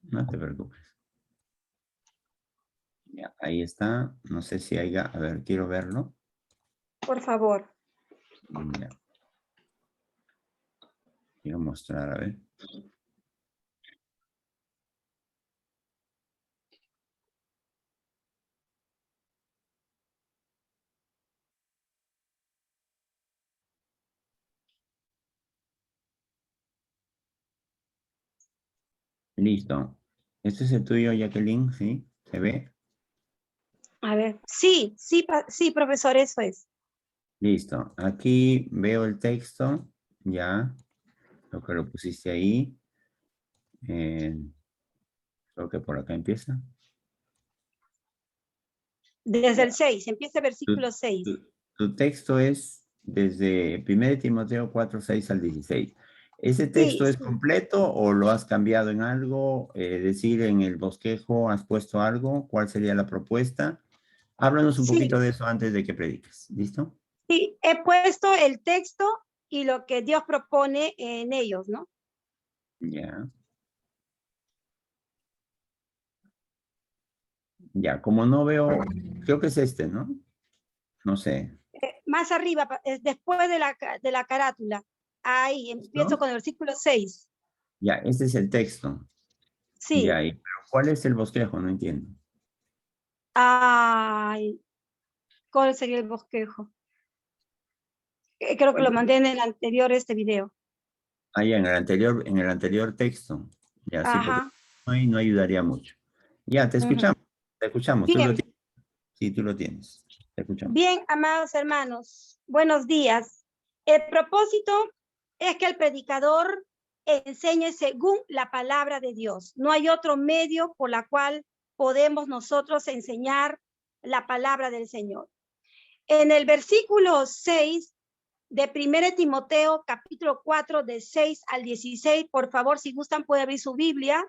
[SPEAKER 1] No te preocupes. Ya, ahí está. No sé si haya... A ver, quiero verlo.
[SPEAKER 3] Por favor.
[SPEAKER 1] Ya. Quiero mostrar, a ver. Listo. ¿Este es el tuyo, Jacqueline? ¿Sí? ¿Se ve?
[SPEAKER 3] A ver. Sí, sí, sí, profesor, eso es.
[SPEAKER 1] Listo. Aquí veo el texto. Ya. Lo que lo pusiste ahí. Creo que por acá empieza.
[SPEAKER 3] Desde el 6, empieza el
[SPEAKER 1] Tu,
[SPEAKER 3] versículo 6.
[SPEAKER 1] tu texto es desde 1 Timoteo 4, 6 al 16. ¿Ese texto
[SPEAKER 3] Sí,
[SPEAKER 1] es
[SPEAKER 3] sí.
[SPEAKER 1] completo o lo has cambiado en algo? Decir, en el bosquejo has puesto algo. ¿Cuál sería la propuesta? Háblanos un poquito
[SPEAKER 3] Sí,
[SPEAKER 1] de eso antes de que prediques. ¿Listo?
[SPEAKER 3] sí, he puesto el texto y lo que Dios propone en ellos, ¿no?
[SPEAKER 1] Ya. Ya, como no veo, creo que es este, ¿no? No sé.
[SPEAKER 3] Más arriba, después de la carátula. Ahí, empiezo
[SPEAKER 1] ¿Listo?
[SPEAKER 3] con el versículo 6.
[SPEAKER 1] Ya, este es el texto.
[SPEAKER 3] Sí.
[SPEAKER 1] Ya, pero ¿cuál es el bosquejo? No entiendo.
[SPEAKER 3] Ay, ¿cuál sería el bosquejo? Creo que lo mandé en el anterior video.
[SPEAKER 1] Ya, en el anterior texto. Ya, sí, porque
[SPEAKER 3] Ajá.
[SPEAKER 1] no ayudaría mucho. Ya, te escuchamos. Te escuchamos. Tú lo
[SPEAKER 3] Bien,
[SPEAKER 1] tienes. Sí, tú lo tienes. Te escuchamos.
[SPEAKER 3] bien, amados hermanos, buenos días. El propósito es que el predicador enseñe según la palabra de Dios. No hay otro medio por la cual podemos nosotros enseñar la palabra del Señor. En el versículo 6 de 1 Timoteo, capítulo 4, de 6 al 16, por favor, si gustan, puede abrir su Biblia.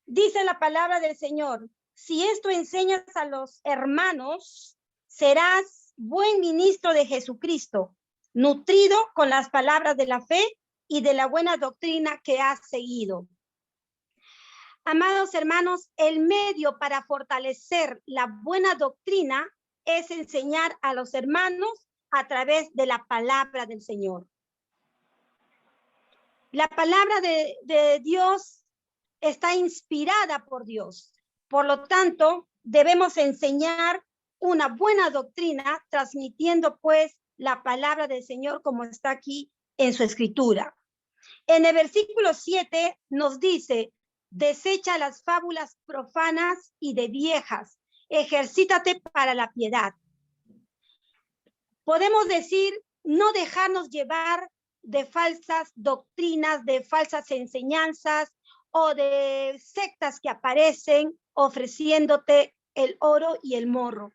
[SPEAKER 3] Dice la palabra del Señor: si esto enseñas a los hermanos, serás buen ministro de Jesucristo, nutrido con las palabras de la fe y de la buena doctrina que has seguido. Amados hermanos, el medio para fortalecer la buena doctrina es enseñar a los hermanos a través de la palabra del Señor. La palabra de Dios está inspirada por Dios. Por lo tanto, debemos enseñar una buena doctrina, transmitiendo pues la palabra del Señor como está aquí en su escritura. En el versículo 7 nos dice: desecha las fábulas profanas y de viejas, ejercítate para la piedad. Podemos decir, no dejarnos llevar de falsas doctrinas, de falsas enseñanzas o de sectas que aparecen ofreciéndote el oro y el morro.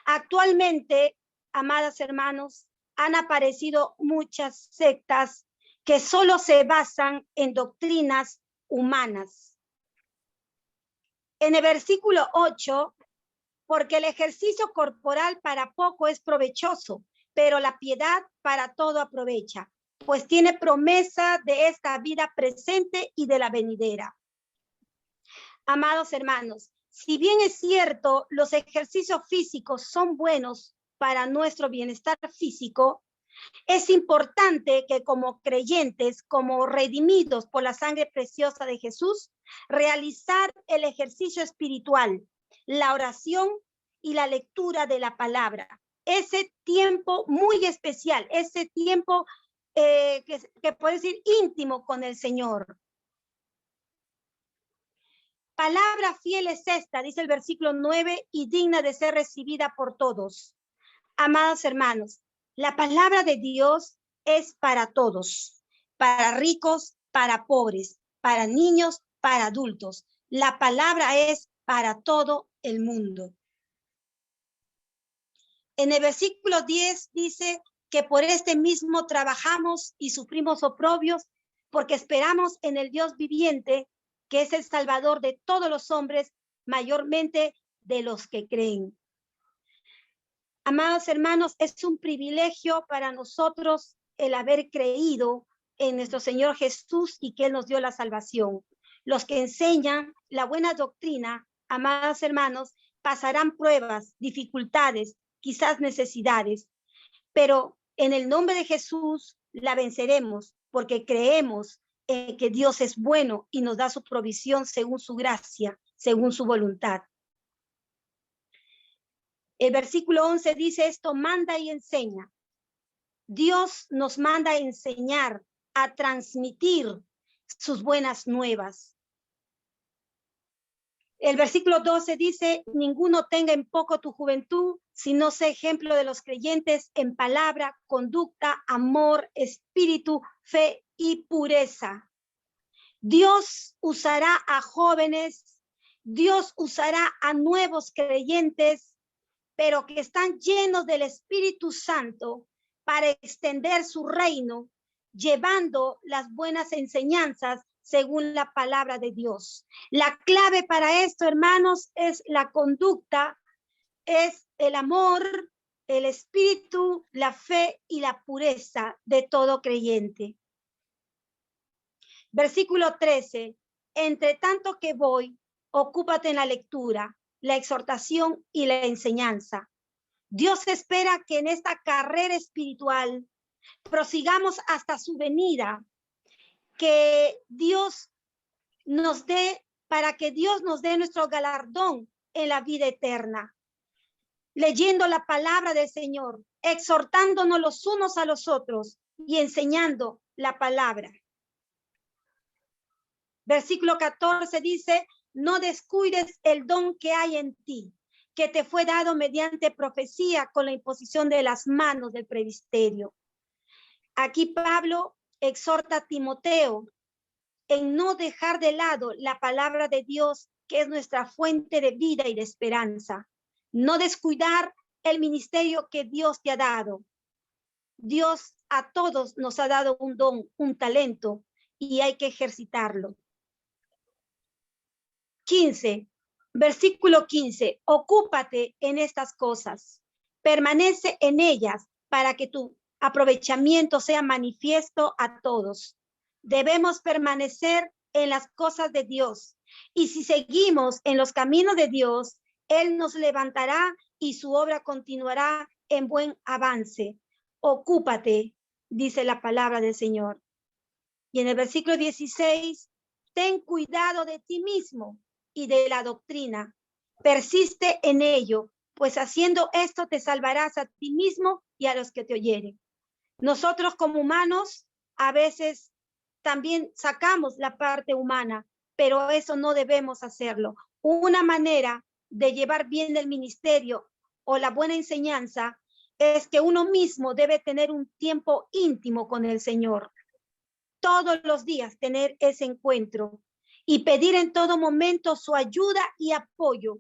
[SPEAKER 3] Actualmente, amadas hermanos, han aparecido muchas sectas que solo se basan en doctrinas humanas. En el versículo 8, porque el ejercicio corporal para poco es provechoso, pero la piedad para todo aprovecha, pues tiene promesa de esta vida presente y de la venidera. Amados hermanos, si bien es cierto, los ejercicios físicos son buenos para nuestro bienestar físico, es importante que como creyentes, como redimidos por la sangre preciosa de Jesús, realizar el ejercicio espiritual, la oración y la lectura de la palabra. Ese tiempo muy especial, ese tiempo que puede decir íntimo con el Señor. Palabra fiel es esta, dice el versículo 9, y digna de ser recibida por todos. Amados hermanos, la palabra de Dios es para todos, para ricos, para pobres, para niños, para adultos. La palabra es para todo el mundo. En el versículo 10 dice que por este mismo trabajamos y sufrimos oprobios, porque esperamos en el Dios viviente, que es el Salvador de todos los hombres, mayormente de los que creen. Amados hermanos, es un privilegio para nosotros el haber creído en nuestro Señor Jesús y que Él nos dio la salvación. Los que enseñan la buena doctrina, amados hermanos, pasarán pruebas, dificultades, quizás necesidades, pero en el nombre de Jesús la venceremos porque creemos en que Dios es bueno y nos da su provisión según su gracia, según su voluntad. El versículo 11 dice esto: manda y enseña. Dios nos manda a enseñar, a transmitir sus buenas nuevas. El versículo 12 dice: ninguno tenga en poco tu juventud, sino sé ejemplo de los creyentes en palabra, conducta, amor, espíritu, fe y pureza. Dios usará a jóvenes, Dios usará a nuevos creyentes, pero que están llenos del Espíritu Santo para extender su reino, llevando las buenas enseñanzas según la palabra de Dios. La clave para esto, hermanos, es la conducta, es el amor, el espíritu, la fe y la pureza de todo creyente. Versículo 13. Entre tanto que voy, ocúpate en la lectura, la exhortación y la enseñanza. Dios espera que en esta carrera espiritual prosigamos hasta su venida, que Dios nos dé, para que Dios nos dé nuestro galardón en la vida eterna. Leyendo la palabra del Señor, exhortándonos los unos a los otros y enseñando la palabra. Versículo 14 dice, no descuides el don que hay en ti, que te fue dado mediante profecía con la imposición de las manos del presbiterio. Aquí Pablo exhorta a Timoteo en no dejar de lado la palabra de Dios, que es nuestra fuente de vida y de esperanza. No descuidar el ministerio que Dios te ha dado. Dios a todos nos ha dado un don, un talento, y hay que ejercitarlo. 15, versículo 15. Ocúpate en estas cosas. Permanece en ellas para que tu aprovechamiento sea manifiesto a todos. Debemos permanecer en las cosas de Dios. Y si seguimos en los caminos de Dios, Él nos levantará y su obra continuará en buen avance. Ocúpate, dice la palabra del Señor. Y en el versículo 16, ten cuidado de ti mismo y de la doctrina. Persiste en ello, pues haciendo esto te salvarás a ti mismo y a los que te oyeren. Nosotros como humanos a veces también sacamos la parte humana, pero eso no debemos hacerlo. Una manera de llevar bien el ministerio o la buena enseñanza es que uno mismo debe tener un tiempo íntimo con el Señor. Todos los días tener ese encuentro y pedir en todo momento su ayuda y apoyo.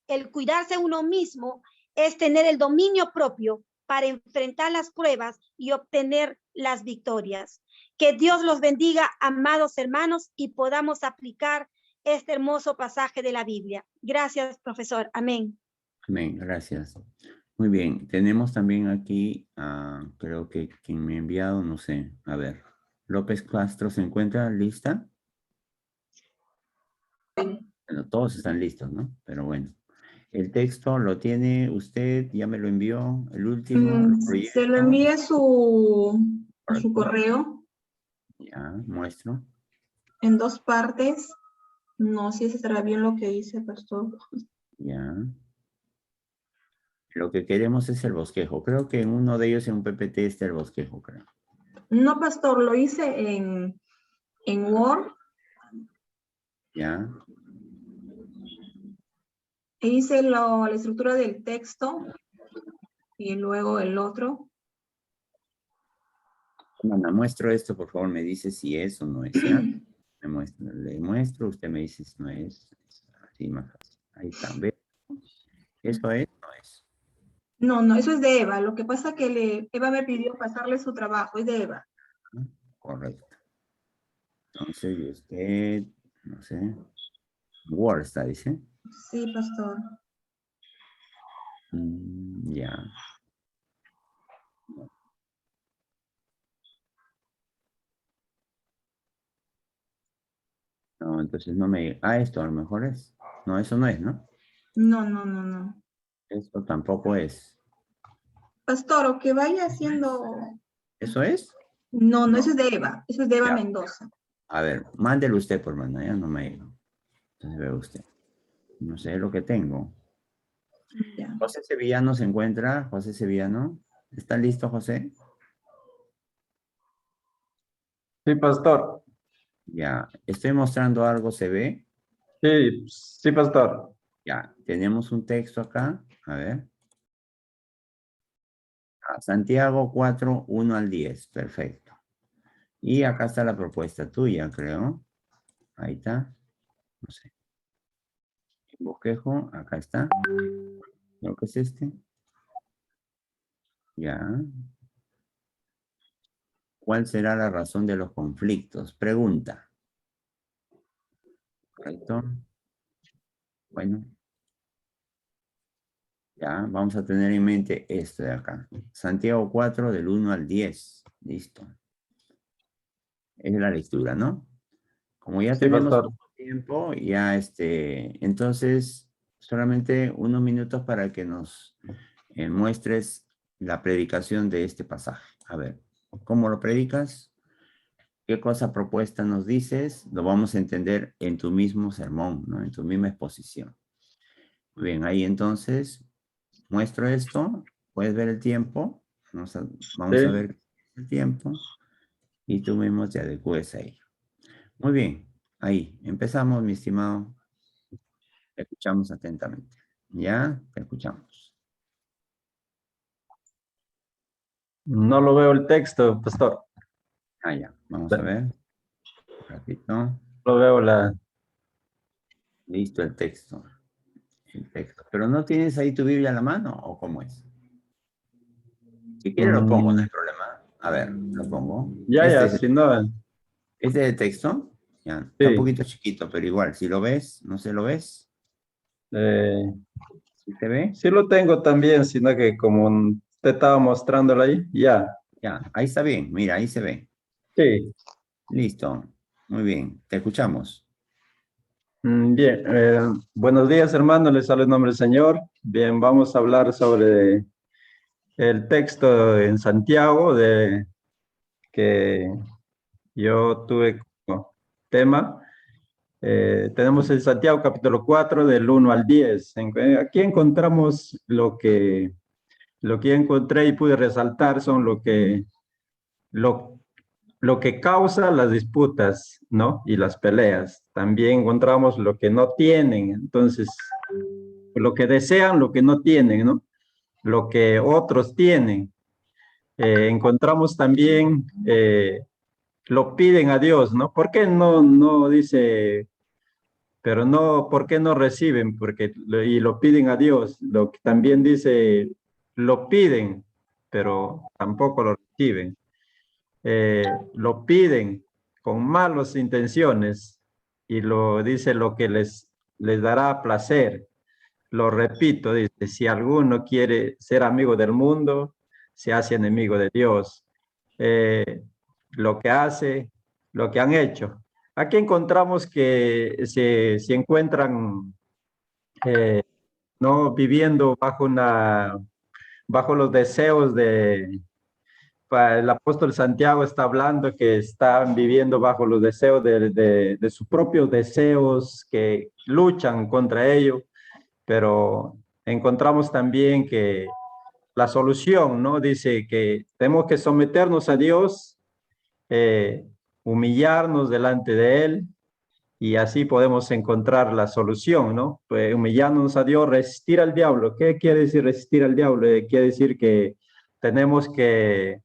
[SPEAKER 3] El cuidarse uno mismo es tener el dominio propio para enfrentar las pruebas y obtener las victorias. Que Dios los bendiga, amados hermanos, y podamos aplicar este hermoso pasaje de la Biblia. Gracias, profesor. Amén.
[SPEAKER 1] Amén, gracias. Muy bien, tenemos también aquí, creo que quien me ha enviado, no sé, a ver. López Castro, ¿se encuentra lista? Bueno, todos están listos, ¿no? Pero bueno. El texto lo tiene usted, ya me lo envió, el último.
[SPEAKER 4] Se lo envíe a su correo
[SPEAKER 1] Ya, muestro.
[SPEAKER 4] en 2 partes. No sé si estará bien lo que dice, pastor.
[SPEAKER 1] Ya. Lo que queremos es el bosquejo. Creo que en uno de ellos, en un PPT, está el bosquejo, creo.
[SPEAKER 4] No, pastor, lo hice en Word.
[SPEAKER 1] Ya.
[SPEAKER 4] E hice la estructura del texto y luego el otro.
[SPEAKER 1] Bueno, muestro esto, por favor, me dice si es o no es, ¿ya? Le muestro, usted me dice si no es. Así más fácil. Ahí está, ¿ve? ¿Eso es? No es.
[SPEAKER 4] No, eso es de Eva. Lo que pasa que Eva me pidió pasarle su trabajo, es de Eva.
[SPEAKER 1] Correcto. Entonces, y usted, no sé, Word está, dice.
[SPEAKER 4] Sí, pastor.
[SPEAKER 1] Ya. No, entonces no me... esto a lo mejor es. No, eso no es, ¿no?
[SPEAKER 4] No.
[SPEAKER 1] Esto tampoco es.
[SPEAKER 4] Pastor, o que vaya haciendo...
[SPEAKER 1] ¿Eso es?
[SPEAKER 4] No, eso es de Eva. Eso es de Eva
[SPEAKER 1] Ya.
[SPEAKER 4] Mendoza.
[SPEAKER 1] A ver, mándelo usted por mano, ya no me ha ido. Entonces ve usted. No sé lo que tengo.
[SPEAKER 4] Ya.
[SPEAKER 1] José Sevillano se encuentra. José Sevillano. ¿Está listo, José?
[SPEAKER 5] Sí, pastor.
[SPEAKER 1] Ya. Estoy mostrando algo, ¿se ve?
[SPEAKER 5] Sí, pastor.
[SPEAKER 1] Ya. Tenemos un texto acá. A ver. Santiago 4, 1 al 10. Perfecto. Y acá está la propuesta tuya, creo. Ahí está. No sé. Bosquejo, acá está. Creo que es este. Ya. ¿Cuál será la razón de los conflictos? Pregunta. Correcto. Bueno. Ya, vamos a tener en mente esto de acá. Santiago 4, del 1 al 10. Listo. Es la lectura, ¿no? Como ya
[SPEAKER 5] Sí,
[SPEAKER 1] tenemos
[SPEAKER 5] pastor.
[SPEAKER 1] poco tiempo, ya entonces, solamente unos minutos para que nos muestres la predicación de este pasaje. A ver, ¿cómo lo predicas? qué cosa propuesta nos dices, lo vamos a entender en tu mismo sermón, ¿no? En tu misma exposición. Muy bien, ahí entonces muestro esto, puedes ver el tiempo, vamos a
[SPEAKER 5] Sí.
[SPEAKER 1] ver el tiempo y tú mismo te adecúes a ello. Muy bien, ahí empezamos, mi estimado. Te escuchamos atentamente. ¿Ya? Te escuchamos.
[SPEAKER 5] No lo veo el texto, pastor.
[SPEAKER 1] Ah, ya. Vamos a ver. Un ratito.
[SPEAKER 5] Lo veo la...
[SPEAKER 1] Listo el texto. El texto. ¿Pero no tienes ahí tu Biblia a la mano o cómo es? Si quieres lo pongo, no hay problema. A ver, lo pongo.
[SPEAKER 5] Ya, si no...
[SPEAKER 1] Este es el texto. Ya. Está un
[SPEAKER 5] Sí.
[SPEAKER 1] poquito chiquito, pero igual, si lo ves, no sé, ¿lo ves?
[SPEAKER 5] eh,
[SPEAKER 1] ¿Sí te ve?
[SPEAKER 5] sí lo tengo también, sino que como te estaba mostrándolo ahí, ya.
[SPEAKER 1] Ya, ahí está bien. Mira, ahí se ve.
[SPEAKER 5] Sí.
[SPEAKER 1] Listo. Muy bien. Te escuchamos.
[SPEAKER 5] Bien, buenos días hermanos, les saludo en nombre del Señor. Bien, vamos a hablar sobre el texto en Santiago que yo tuve como tema. Tenemos en Santiago capítulo 4 del 1 al 10. Aquí encontramos lo que encontré y pude resaltar son lo que causa las disputas, ¿no? Y las peleas. También encontramos lo que no tienen. Entonces, lo que desean, lo que no tienen, ¿no? Lo que otros tienen. Encontramos también, lo piden a Dios, ¿no? ¿Por qué no dice, pero no, ¿por qué no reciben? Y lo piden a Dios. Lo que también dice, lo piden, pero tampoco lo reciben. Lo piden con malas intenciones y lo dice lo que les dará placer. Lo repito, dice, si alguno quiere ser amigo del mundo, se hace enemigo de Dios. Lo que hace, lo que han hecho. Aquí encontramos que se encuentran no viviendo bajo los deseos el apóstol Santiago está hablando que están viviendo bajo los deseos de sus propios deseos, que luchan contra ello, pero encontramos también que la solución, ¿no? Dice que tenemos que someternos a Dios, humillarnos delante de Él, y así podemos encontrar la solución, ¿no? Pues humillarnos a Dios, resistir al diablo. ¿Qué quiere decir resistir al diablo? Quiere decir que tenemos que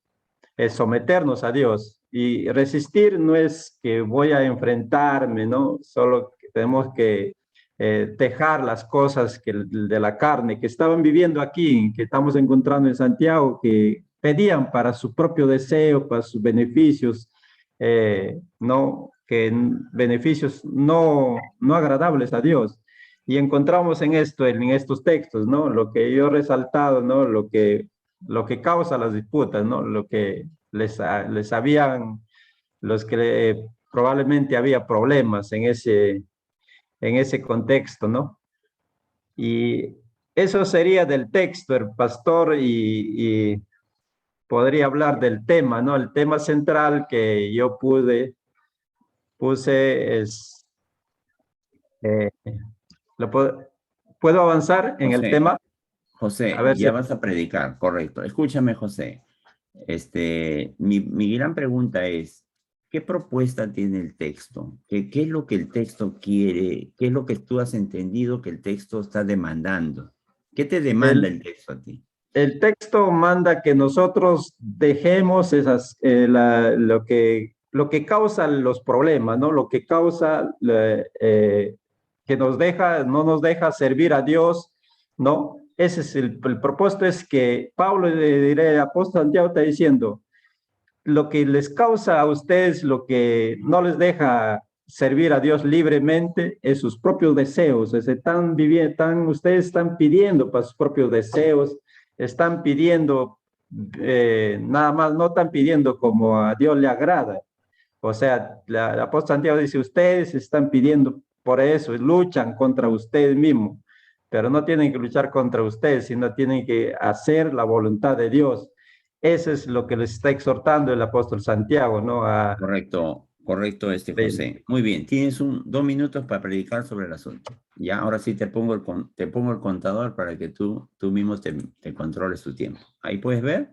[SPEAKER 5] someternos a Dios. Y resistir no es que voy a enfrentarme, ¿no? Solo que tenemos que dejar las cosas de la carne que estaban viviendo aquí, que estamos encontrando en Santiago, que pedían para su propio deseo, para sus beneficios, no, que beneficios no agradables a Dios. Y encontramos en esto, en estos textos, ¿no? Lo que yo he resaltado, ¿no? Lo que causa las disputas, ¿no? Lo que les habían, los que probablemente había problemas en ese contexto, ¿no? Y eso sería del texto, el pastor, y podría hablar del tema, ¿no? El tema central que yo puse es, eh, ¿puedo avanzar en el
[SPEAKER 1] José,
[SPEAKER 5] tema?
[SPEAKER 1] José,
[SPEAKER 5] A ver si...
[SPEAKER 1] ya vas a predicar, correcto. Escúchame, José. Mi gran pregunta es, ¿qué propuesta tiene el texto? ¿Qué es lo que el texto quiere? ¿Qué es lo que tú has entendido que el texto está demandando? ¿Qué te demanda el texto a ti?
[SPEAKER 5] El texto manda que nosotros dejemos lo que causa los problemas, ¿no? Lo que causa que no nos deja servir a Dios, ¿no? Ese es el propósito, es que Pablo, el apóstol Santiago está diciendo, lo que les causa a ustedes, lo que no les deja servir a Dios libremente, es sus propios deseos. Ustedes están pidiendo para sus propios deseos, están pidiendo, nada más, no están pidiendo como a Dios le agrada. O sea, el apóstol Santiago dice, ustedes están pidiendo por eso, luchan contra ustedes mismos, pero no tienen que luchar contra ustedes, sino tienen que hacer la voluntad de Dios. Eso es lo que les está exhortando el apóstol Santiago, ¿no?
[SPEAKER 1] Correcto, correcto, José. Muy bien, tienes 2 minutos para predicar sobre el asunto. Ya, ahora sí te pongo el contador para que tú mismo te controles tu tiempo. ¿Ahí puedes ver?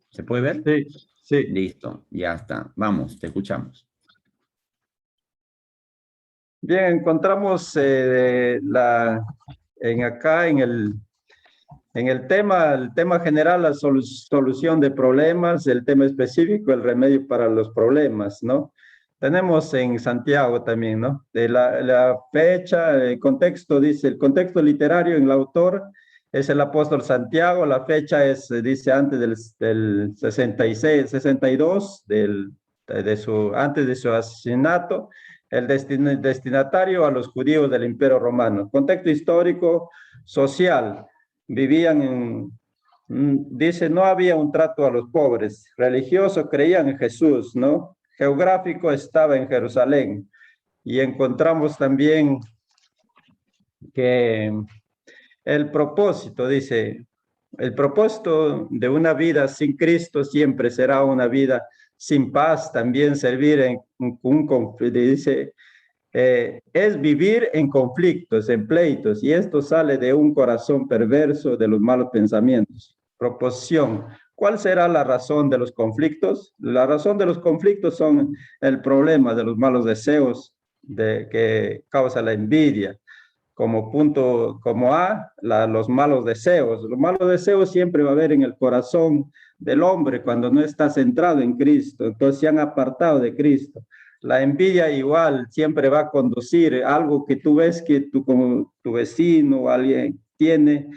[SPEAKER 1] ¿Se puede ver?
[SPEAKER 5] Sí, sí.
[SPEAKER 1] Listo, ya está. Vamos, te escuchamos.
[SPEAKER 5] Bien, encontramos acá en el tema general, la solución de problemas, el tema específico, el remedio para los problemas, ¿no? Tenemos en Santiago también, ¿no? De la fecha, el contexto, dice, el contexto literario en el autor es el apóstol Santiago, la fecha es, dice, antes del 66, 62, antes de su asesinato, el destinatario a los judíos del Imperio Romano. Contexto histórico, social, vivían dice, no había un trato a los pobres, religioso creían en Jesús, ¿no? Geográfico estaba en Jerusalén. Y encontramos también que el propósito, dice, el propósito de una vida sin Cristo siempre será una vida sin paz, también servir en un conflicto, dice, es vivir en conflictos, en pleitos, y esto sale de un corazón perverso de los malos pensamientos. Proposición. ¿Cuál será la razón de los conflictos? La razón de los conflictos son el problema de los malos deseos que causa la envidia. Como punto, como A, los malos deseos. Los malos deseos siempre va a haber en el corazón del hombre cuando no está centrado en Cristo. Entonces se han apartado de Cristo. La envidia igual siempre va a conducir algo que tú ves que como tu vecino o alguien tiene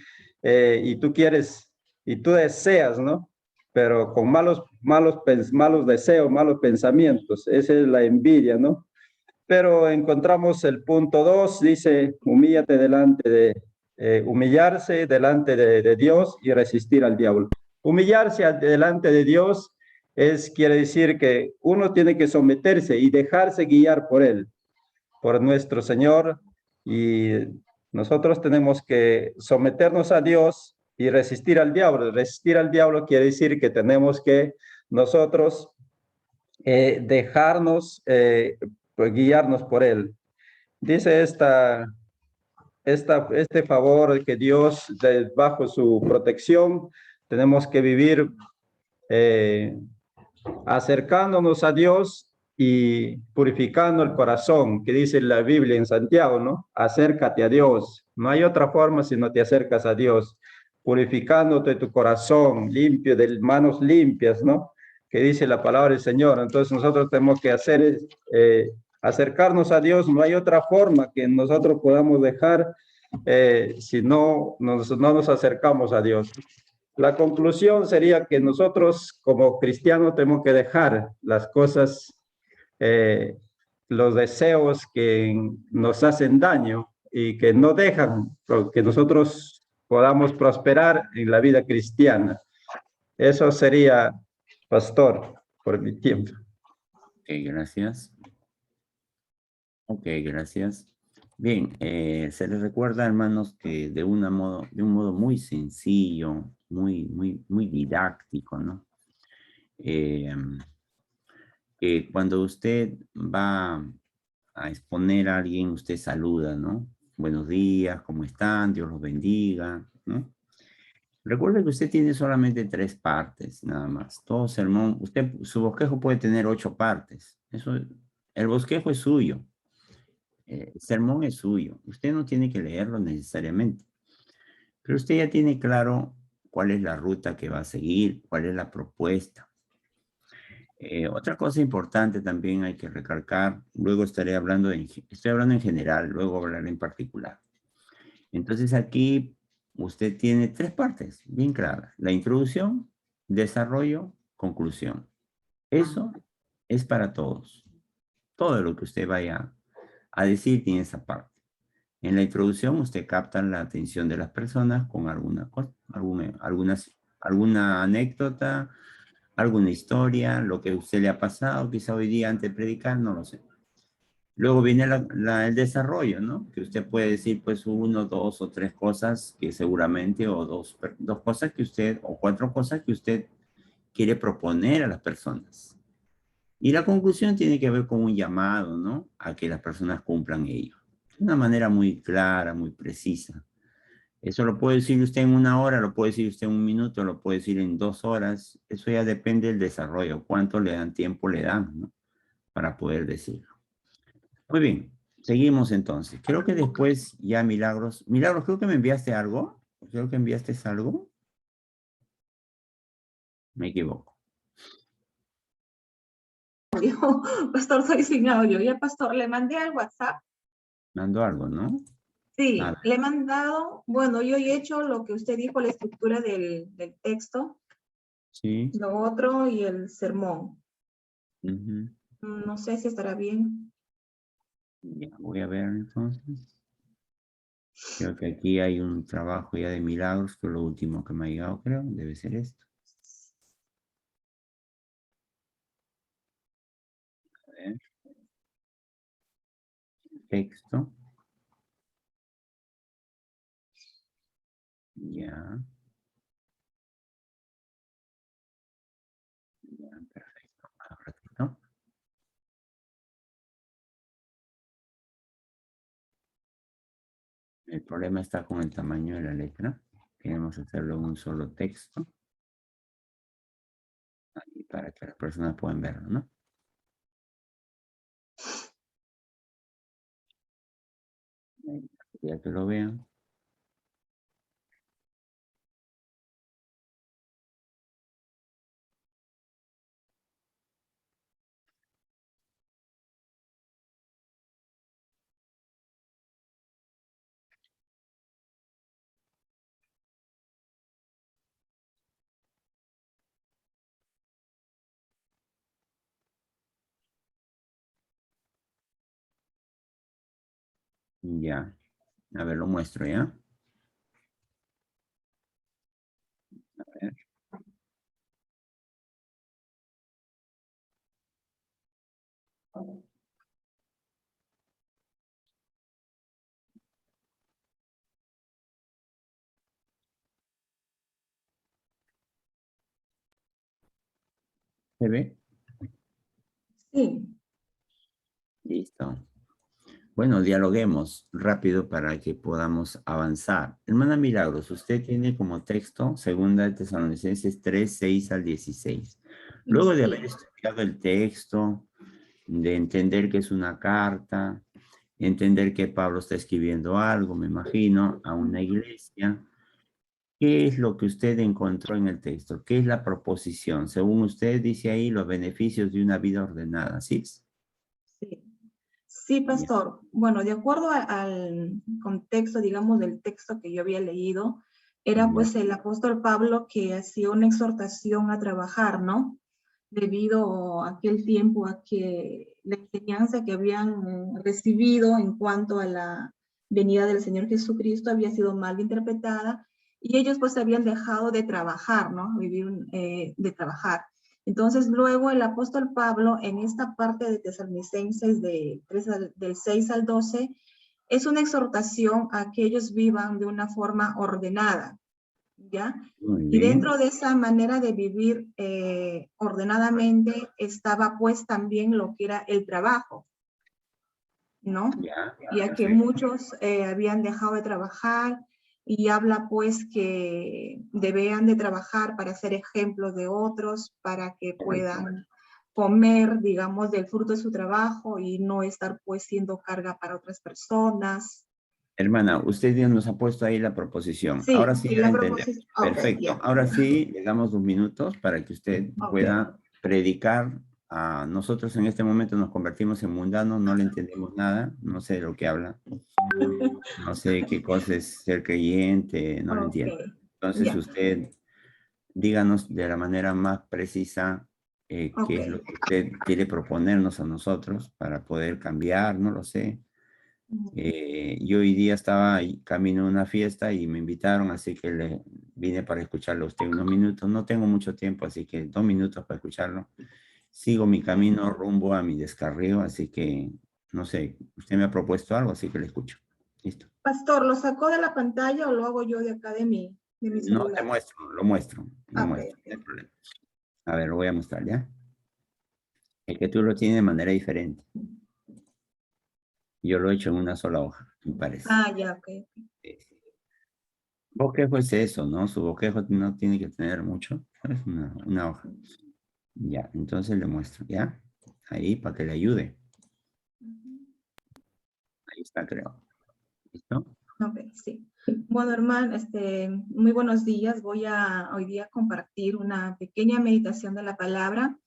[SPEAKER 5] y tú quieres y tú deseas, ¿no? Pero con malos deseos, malos pensamientos. Esa es la envidia, ¿no? Pero encontramos el punto 2, dice, humillarse delante de Dios y resistir al diablo. Humillarse delante de Dios quiere decir que uno tiene que someterse y dejarse guiar por Él, por nuestro Señor, y nosotros tenemos que someternos a Dios y resistir al diablo. Resistir al diablo quiere decir que tenemos que nosotros dejarnos guiarnos por Él. Dice este favor que Dios, bajo su protección, tenemos que vivir acercándonos a Dios y purificando el corazón, que dice la Biblia en Santiago, ¿no? Acércate a Dios. No hay otra forma si no te acercas a Dios, purificándote tu corazón, limpio, de manos limpias, ¿no? Que dice la palabra del Señor. Entonces nosotros tenemos que acercarnos a Dios. No hay otra forma que nosotros podamos dejar si no nos acercamos a Dios. La conclusión sería que nosotros como cristianos tenemos que dejar las cosas, los deseos que nos hacen daño y que no dejan que nosotros podamos prosperar en la vida cristiana. Eso sería, pastor, por mi tiempo.
[SPEAKER 1] Ok, gracias. Ok, gracias. Bien, se les recuerda, hermanos, que de un modo muy sencillo, muy didáctico, ¿no? Que cuando usted va a exponer a alguien, usted saluda, ¿no? Buenos días, ¿cómo están? Dios los bendiga, ¿no? Recuerde que usted tiene solamente 3 partes, nada más. Todo sermón, su bosquejo puede tener 8 partes. El bosquejo es suyo. El sermón es suyo. Usted no tiene que leerlo necesariamente. Pero usted ya tiene claro cuál es la ruta que va a seguir, cuál es la propuesta. Otra cosa importante también hay que recalcar, luego estoy hablando en general, luego hablaré en particular. Entonces aquí usted tiene 3 partes bien claras: la introducción, desarrollo, conclusión. Eso es para todos. Todo lo que usted vaya a decir tiene esa parte. En la introducción usted capta la atención de las personas con alguna anécdota, alguna historia, lo que a usted le ha pasado, quizá hoy día antes de predicar, no lo sé. Luego viene el desarrollo, ¿no? Que usted puede decir, pues, 1, 2 o 3 cosas que seguramente, o dos cosas que usted, o 4 cosas que usted quiere proponer a las personas. Y la conclusión tiene que ver con un llamado, ¿no? A que las personas cumplan ello. De una manera muy clara, muy precisa. Eso lo puede decir usted en 1 hora, lo puede decir usted en 1 minuto, lo puede decir en 2 horas. Eso ya depende del desarrollo, cuánto le dan tiempo, le dan, ¿no? Para poder decirlo. Muy bien, seguimos entonces. Creo que después ya Milagros. Milagros, creo que me enviaste algo. Creo que enviaste algo. Me equivoco.
[SPEAKER 4] Pastor, soy sin audio. Ya, pastor, le mandé al WhatsApp.
[SPEAKER 1] Mando algo, ¿no?
[SPEAKER 4] Sí,
[SPEAKER 1] Nada.
[SPEAKER 4] le he mandado, bueno, yo he hecho lo que usted dijo, la estructura del texto,
[SPEAKER 1] Sí.
[SPEAKER 4] lo otro y el sermón.
[SPEAKER 1] Ujú.
[SPEAKER 4] No sé si estará bien.
[SPEAKER 1] Ya, voy a ver entonces. Creo que aquí hay un trabajo ya de Milagros, que es lo último que me ha llegado, creo. Debe ser esto. A ver. Texto. Ya. Ya, perfecto. Un ratito. El problema está con el tamaño de la letra. Queremos hacerlo en un solo texto. Ahí, para que las personas puedan verlo, ¿no? Ahí, ya que lo vean. Ya. A ver, lo muestro, ¿ya? A ver. ¿Se ve?
[SPEAKER 4] Sí.
[SPEAKER 1] Listo. Bueno, dialoguemos rápido para que podamos avanzar. Hermana Milagros, usted tiene como texto 2 Tesalonicenses 3, 6 al 16. Luego de
[SPEAKER 4] Sí.
[SPEAKER 1] haber estudiado el texto, de entender que es una carta, entender que Pablo está escribiendo algo, me imagino, a una iglesia, ¿qué es lo que usted encontró en el texto? ¿Qué es la proposición? Según usted dice ahí, los beneficios de una vida ordenada, ¿sí?
[SPEAKER 4] Sí. Sí, pastor. Bueno, de acuerdo al contexto, digamos, del texto que yo había leído, era pues el apóstol Pablo que hacía una exhortación a trabajar, ¿no? Debido a aquel tiempo a que la enseñanza que habían recibido en cuanto a la venida del Señor Jesucristo había sido mal interpretada y ellos pues habían dejado de trabajar, ¿no? Vivir, de trabajar. Entonces luego el apóstol Pablo en esta parte de Tesalonicenses del 6 al 12 es una exhortación a que ellos vivan de una forma ordenada, ¿ya?
[SPEAKER 1] Muy
[SPEAKER 4] Y
[SPEAKER 1] bien.
[SPEAKER 4] dentro de esa manera de vivir ordenadamente estaba pues también lo que era el trabajo, ¿no? Ya que
[SPEAKER 1] Perfecto.
[SPEAKER 4] muchos habían dejado de trabajar y habla pues que debían de trabajar para ser ejemplos de otros, para que puedan comer, digamos, del fruto de su trabajo y no estar pues siendo carga para otras personas.
[SPEAKER 1] Hermana, usted ya nos ha puesto ahí la proposición.
[SPEAKER 4] Sí,
[SPEAKER 1] Ahora sí
[SPEAKER 4] sí,
[SPEAKER 1] la
[SPEAKER 4] la
[SPEAKER 1] entendemos.
[SPEAKER 4] proposición.
[SPEAKER 1] Perfecto.
[SPEAKER 4] Ya.
[SPEAKER 1] Ahora sí le damos 2 minutos para que usted
[SPEAKER 4] Ok.
[SPEAKER 1] pueda predicar. A nosotros en este momento nos convertimos en mundanos, no le entendemos nada, no sé de lo que habla, no sé qué cosa es ser creyente, no lo
[SPEAKER 4] Ok,
[SPEAKER 1] entiendo. Entonces
[SPEAKER 4] ya,
[SPEAKER 1] usted díganos de la manera más precisa qué
[SPEAKER 4] ok.
[SPEAKER 1] es lo que usted quiere proponernos a nosotros para poder cambiar, no lo sé. Yo hoy día estaba camino a una fiesta y me invitaron, así que le vine para escucharlo a usted unos minutos. No tengo mucho tiempo, así que 2 minutos para escucharlo. Sigo mi camino rumbo a mi descarrío, así que, no sé, usted me ha propuesto algo, así que le escucho. Listo.
[SPEAKER 4] Pastor, ¿lo sacó de la pantalla o lo hago yo de acá de mi
[SPEAKER 1] No te
[SPEAKER 4] celular?
[SPEAKER 1] muestro, lo muestro, lo
[SPEAKER 4] Ok,
[SPEAKER 1] muestro, no hay
[SPEAKER 4] ok.
[SPEAKER 1] problema. A ver, lo voy a mostrar, ¿ya? Es que tú lo tienes de manera diferente. Yo lo he hecho en una sola hoja, me parece.
[SPEAKER 4] Ah, ya, ok.
[SPEAKER 1] Bosquejo es eso, ¿no? Su bosquejo no tiene que tener mucho. Es una hoja. Ya, entonces le muestro, ¿ya? Ahí, para que le ayude. Ahí está, creo. ¿Listo?
[SPEAKER 4] Ok, sí. Bueno, hermano, muy buenos días. Voy a hoy día compartir una pequeña meditación de la palabra,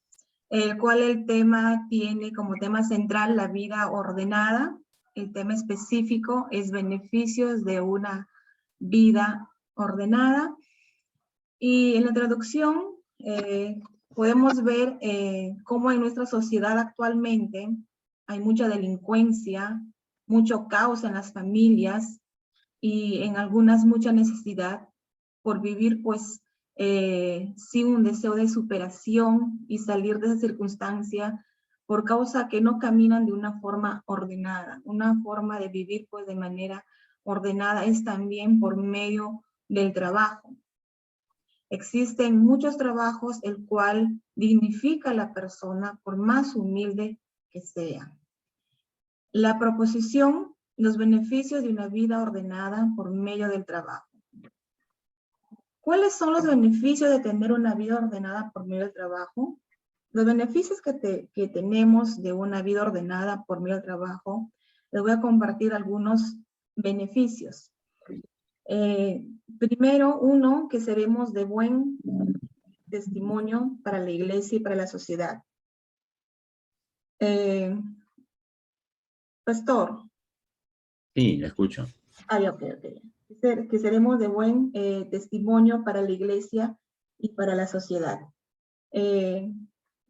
[SPEAKER 4] el cual el tema tiene como tema central la vida ordenada. El tema específico es beneficios de una vida ordenada. Y en la traducción podemos ver cómo en nuestra sociedad actualmente hay mucha delincuencia, mucho caos en las familias, y en algunas mucha necesidad por vivir pues sin un deseo de superación y salir de esa circunstancia por causa que no caminan de una forma ordenada. Una forma de vivir pues de manera ordenada es también por medio del trabajo. Existen muchos trabajos el cual dignifica a la persona por más humilde que sea. La proposición, los beneficios de una vida ordenada por medio del trabajo. ¿Cuáles son los beneficios de tener una vida ordenada por medio del trabajo? Los beneficios que tenemos de una vida ordenada por medio del trabajo, les voy a compartir algunos beneficios. Primero, uno, que seremos de buen testimonio para la iglesia y para la sociedad. Pastor.
[SPEAKER 1] Sí, le escucho.
[SPEAKER 4] Ok. Que seremos de buen testimonio para la iglesia y para la sociedad.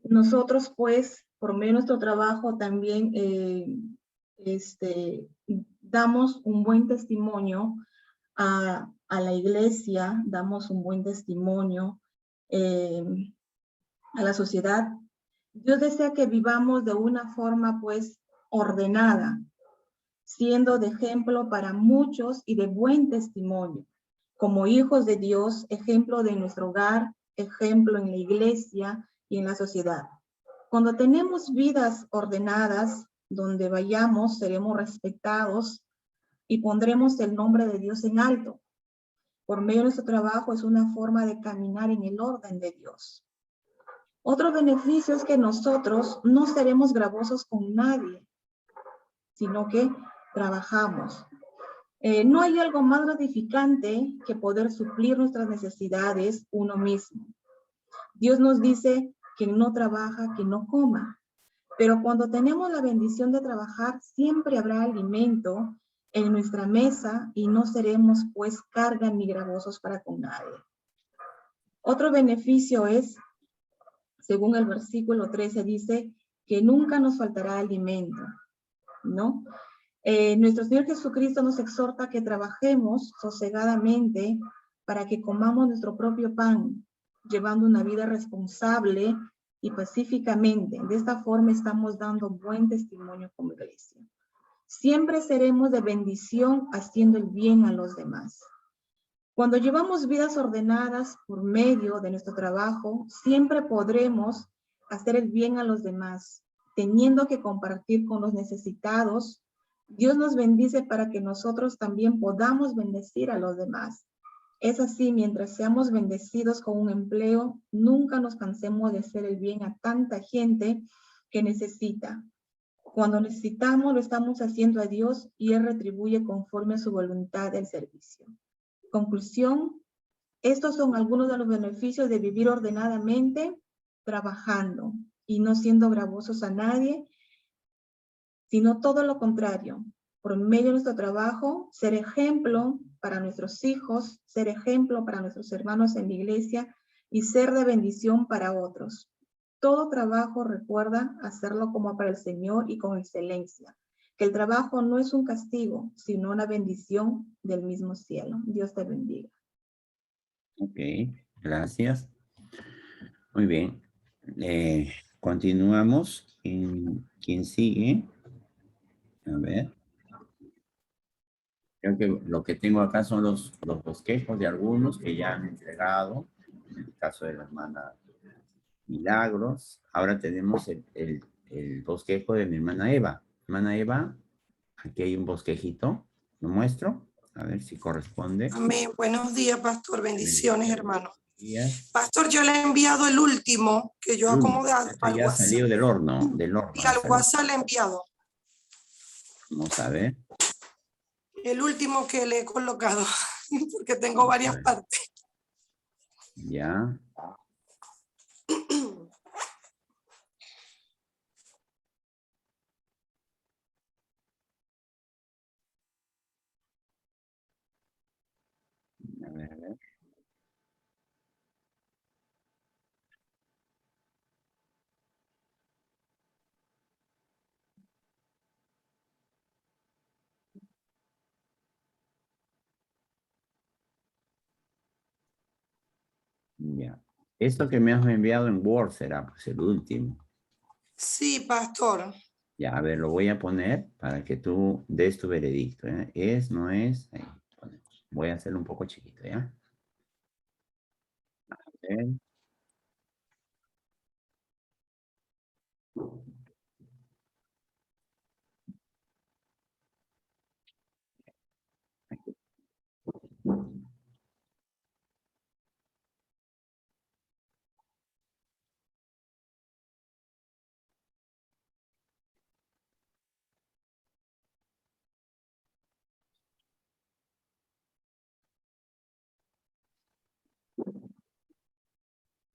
[SPEAKER 4] Nosotros, pues, por medio de nuestro trabajo también damos un buen testimonio a la iglesia, damos un buen testimonio a la sociedad. Dios desea que vivamos de una forma, pues, ordenada, siendo de ejemplo para muchos y de buen testimonio. Como hijos de Dios, ejemplo de nuestro hogar, ejemplo en la iglesia y en la sociedad. Cuando tenemos vidas ordenadas, donde vayamos seremos respetados y pondremos el nombre de Dios en alto. Por medio de nuestro trabajo es una forma de caminar en el orden de Dios. Otro beneficio es que nosotros no seremos gravosos con nadie, sino que trabajamos. No hay algo más gratificante que poder suplir nuestras necesidades uno mismo. Dios nos dice que no trabaja, que no coma. Pero cuando tenemos la bendición de trabajar, siempre habrá alimento en nuestra mesa y no seremos pues carga ni gravosos para con nadie. Otro beneficio es, según el versículo 13 dice, que nunca nos faltará alimento, ¿no? Nuestro Señor Jesucristo nos exhorta a que trabajemos sosegadamente para que comamos nuestro propio pan, llevando una vida responsable y pacíficamente. De esta forma estamos dando buen testimonio como iglesia. Siempre seremos de bendición haciendo el bien a los demás. Cuando llevamos vidas ordenadas por medio de nuestro trabajo, siempre podremos hacer el bien a los demás, teniendo que compartir con los necesitados. Dios nos bendice para que nosotros también podamos bendecir a los demás. Es así, mientras seamos bendecidos con un empleo, nunca nos cansemos de hacer el bien a tanta gente que necesita. Cuando necesitamos, lo estamos haciendo a Dios y Él retribuye conforme a su voluntad el servicio. Conclusión, estos son algunos de los beneficios de vivir ordenadamente, trabajando y no siendo gravosos a nadie, sino todo lo contrario. Por medio de nuestro trabajo, ser ejemplo para nuestros hijos, ser ejemplo para nuestros hermanos en la iglesia y ser de bendición para otros. Todo trabajo, recuerda, hacerlo como para el Señor y con excelencia. Que el trabajo no es un castigo, sino una bendición del mismo cielo. Dios te bendiga.
[SPEAKER 1] Ok, gracias. Muy bien. Continuamos. ¿Quién sigue? A ver. Creo que lo que tengo acá son los bosquejos de algunos que ya han entregado. En el caso de la hermana Milagros. Ahora tenemos el bosquejo de mi hermana Eva. Hermana Eva, aquí hay un bosquejito. ¿Lo muestro? A ver si corresponde.
[SPEAKER 7] Amén. Buenos días, pastor. Bendiciones, hermano.
[SPEAKER 1] Días.
[SPEAKER 7] Pastor, yo le he enviado el último que yo he acomodado
[SPEAKER 1] Esto
[SPEAKER 7] al
[SPEAKER 1] ya
[SPEAKER 7] WhatsApp.
[SPEAKER 1] salió del horno.
[SPEAKER 7] Y al WhatsApp le he enviado.
[SPEAKER 1] Vamos a ver.
[SPEAKER 7] El último que le he colocado, porque tengo varias partes.
[SPEAKER 1] Ya. A ver, a ver. Ya. Esto que me has enviado en Word será pues el último.
[SPEAKER 7] Sí, pastor.
[SPEAKER 1] Ya, a ver, lo voy a poner para que tú des tu veredicto. ¿Eh? ¿Es, no es? Ahí ponemos. Voy a hacerlo un poco chiquito, ¿ya? A ver. Aquí.